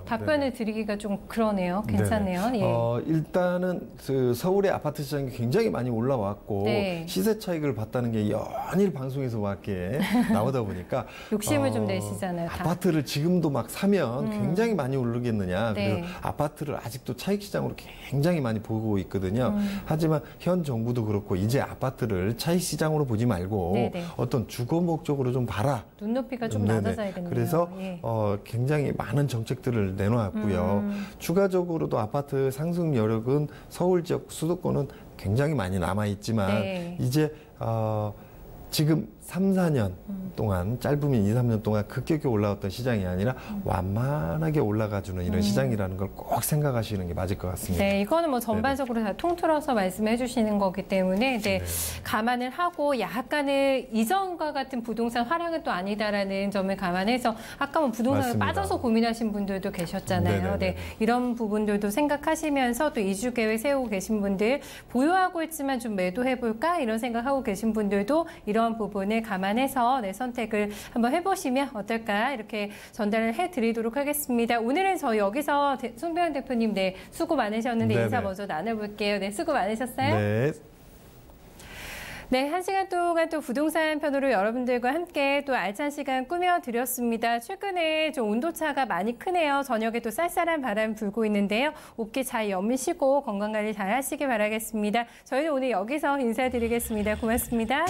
답변을 드리기가 좀 그러네요. 괜찮네요. 일단은 서울의 아파트 시장이 굉장히 많이 올라왔고 시세 차익을 봤다는 게 연일 방송에서밖에 나오다 보니까 욕심을 좀 내시잖아요. 아파트를 지금도 막 사면 굉장히 많이 오르겠느냐. 그래서 아파트를 아직도 차익 시장으로 굉장히 많이 보고 있거든요. 하지만 현 정부도 그렇고 이제 아파트를 차익 시장으로 보지 말고 어떤 주거 목적으로 좀 봐라. 눈높이가 좀 낮아져야겠네요. 그래서 굉장히 많은 정책들을 내놓았고요. 추가적으로도 아파트 상승 여력은 서울 지역 수도권은 굉장히 많이 남아 있지만 이제 지금 3, 4년 동안 짧으면 2, 3년 동안 급격히 올라왔던 시장이 아니라 완만하게 올라가주는 이런 시장이라는 걸 꼭 생각하시는 게 맞을 것 같습니다. 네, 이거는 뭐 전반적으로 다 통틀어서 말씀해 주시는 거기 때문에 감안을 하고 약간의 이전과 같은 부동산 화랑은 또 아니다라는 점을 감안해서 아까 뭐 부동산을 빠져서 고민하신 분들도 계셨잖아요. 이런 부분들도 생각하시면서 또 이주 계획 세우고 계신 분들 보유하고 있지만 좀 매도해 볼까 이런 생각하고 계신 분들도 이런 부분을 점을 감안해서 선택을 한번 해보시면 어떨까 이렇게 전달을 해드리도록 하겠습니다. 오늘은 저희 여기서 송병헌 대표님 수고 많으셨는데 네네. 인사 먼저 나눠볼게요. 수고 많으셨어요. 네. 네, 1시간 동안 또 부동산 편으로 여러분들과 함께 또 알찬 시간 꾸며드렸습니다. 최근에 좀 온도차가 많이 크네요. 저녁에 또 쌀쌀한 바람 불고 있는데요. 옷기 잘 여미시고 건강관리 잘 하시기 바라겠습니다. 저희는 오늘 여기서 인사드리겠습니다. 고맙습니다.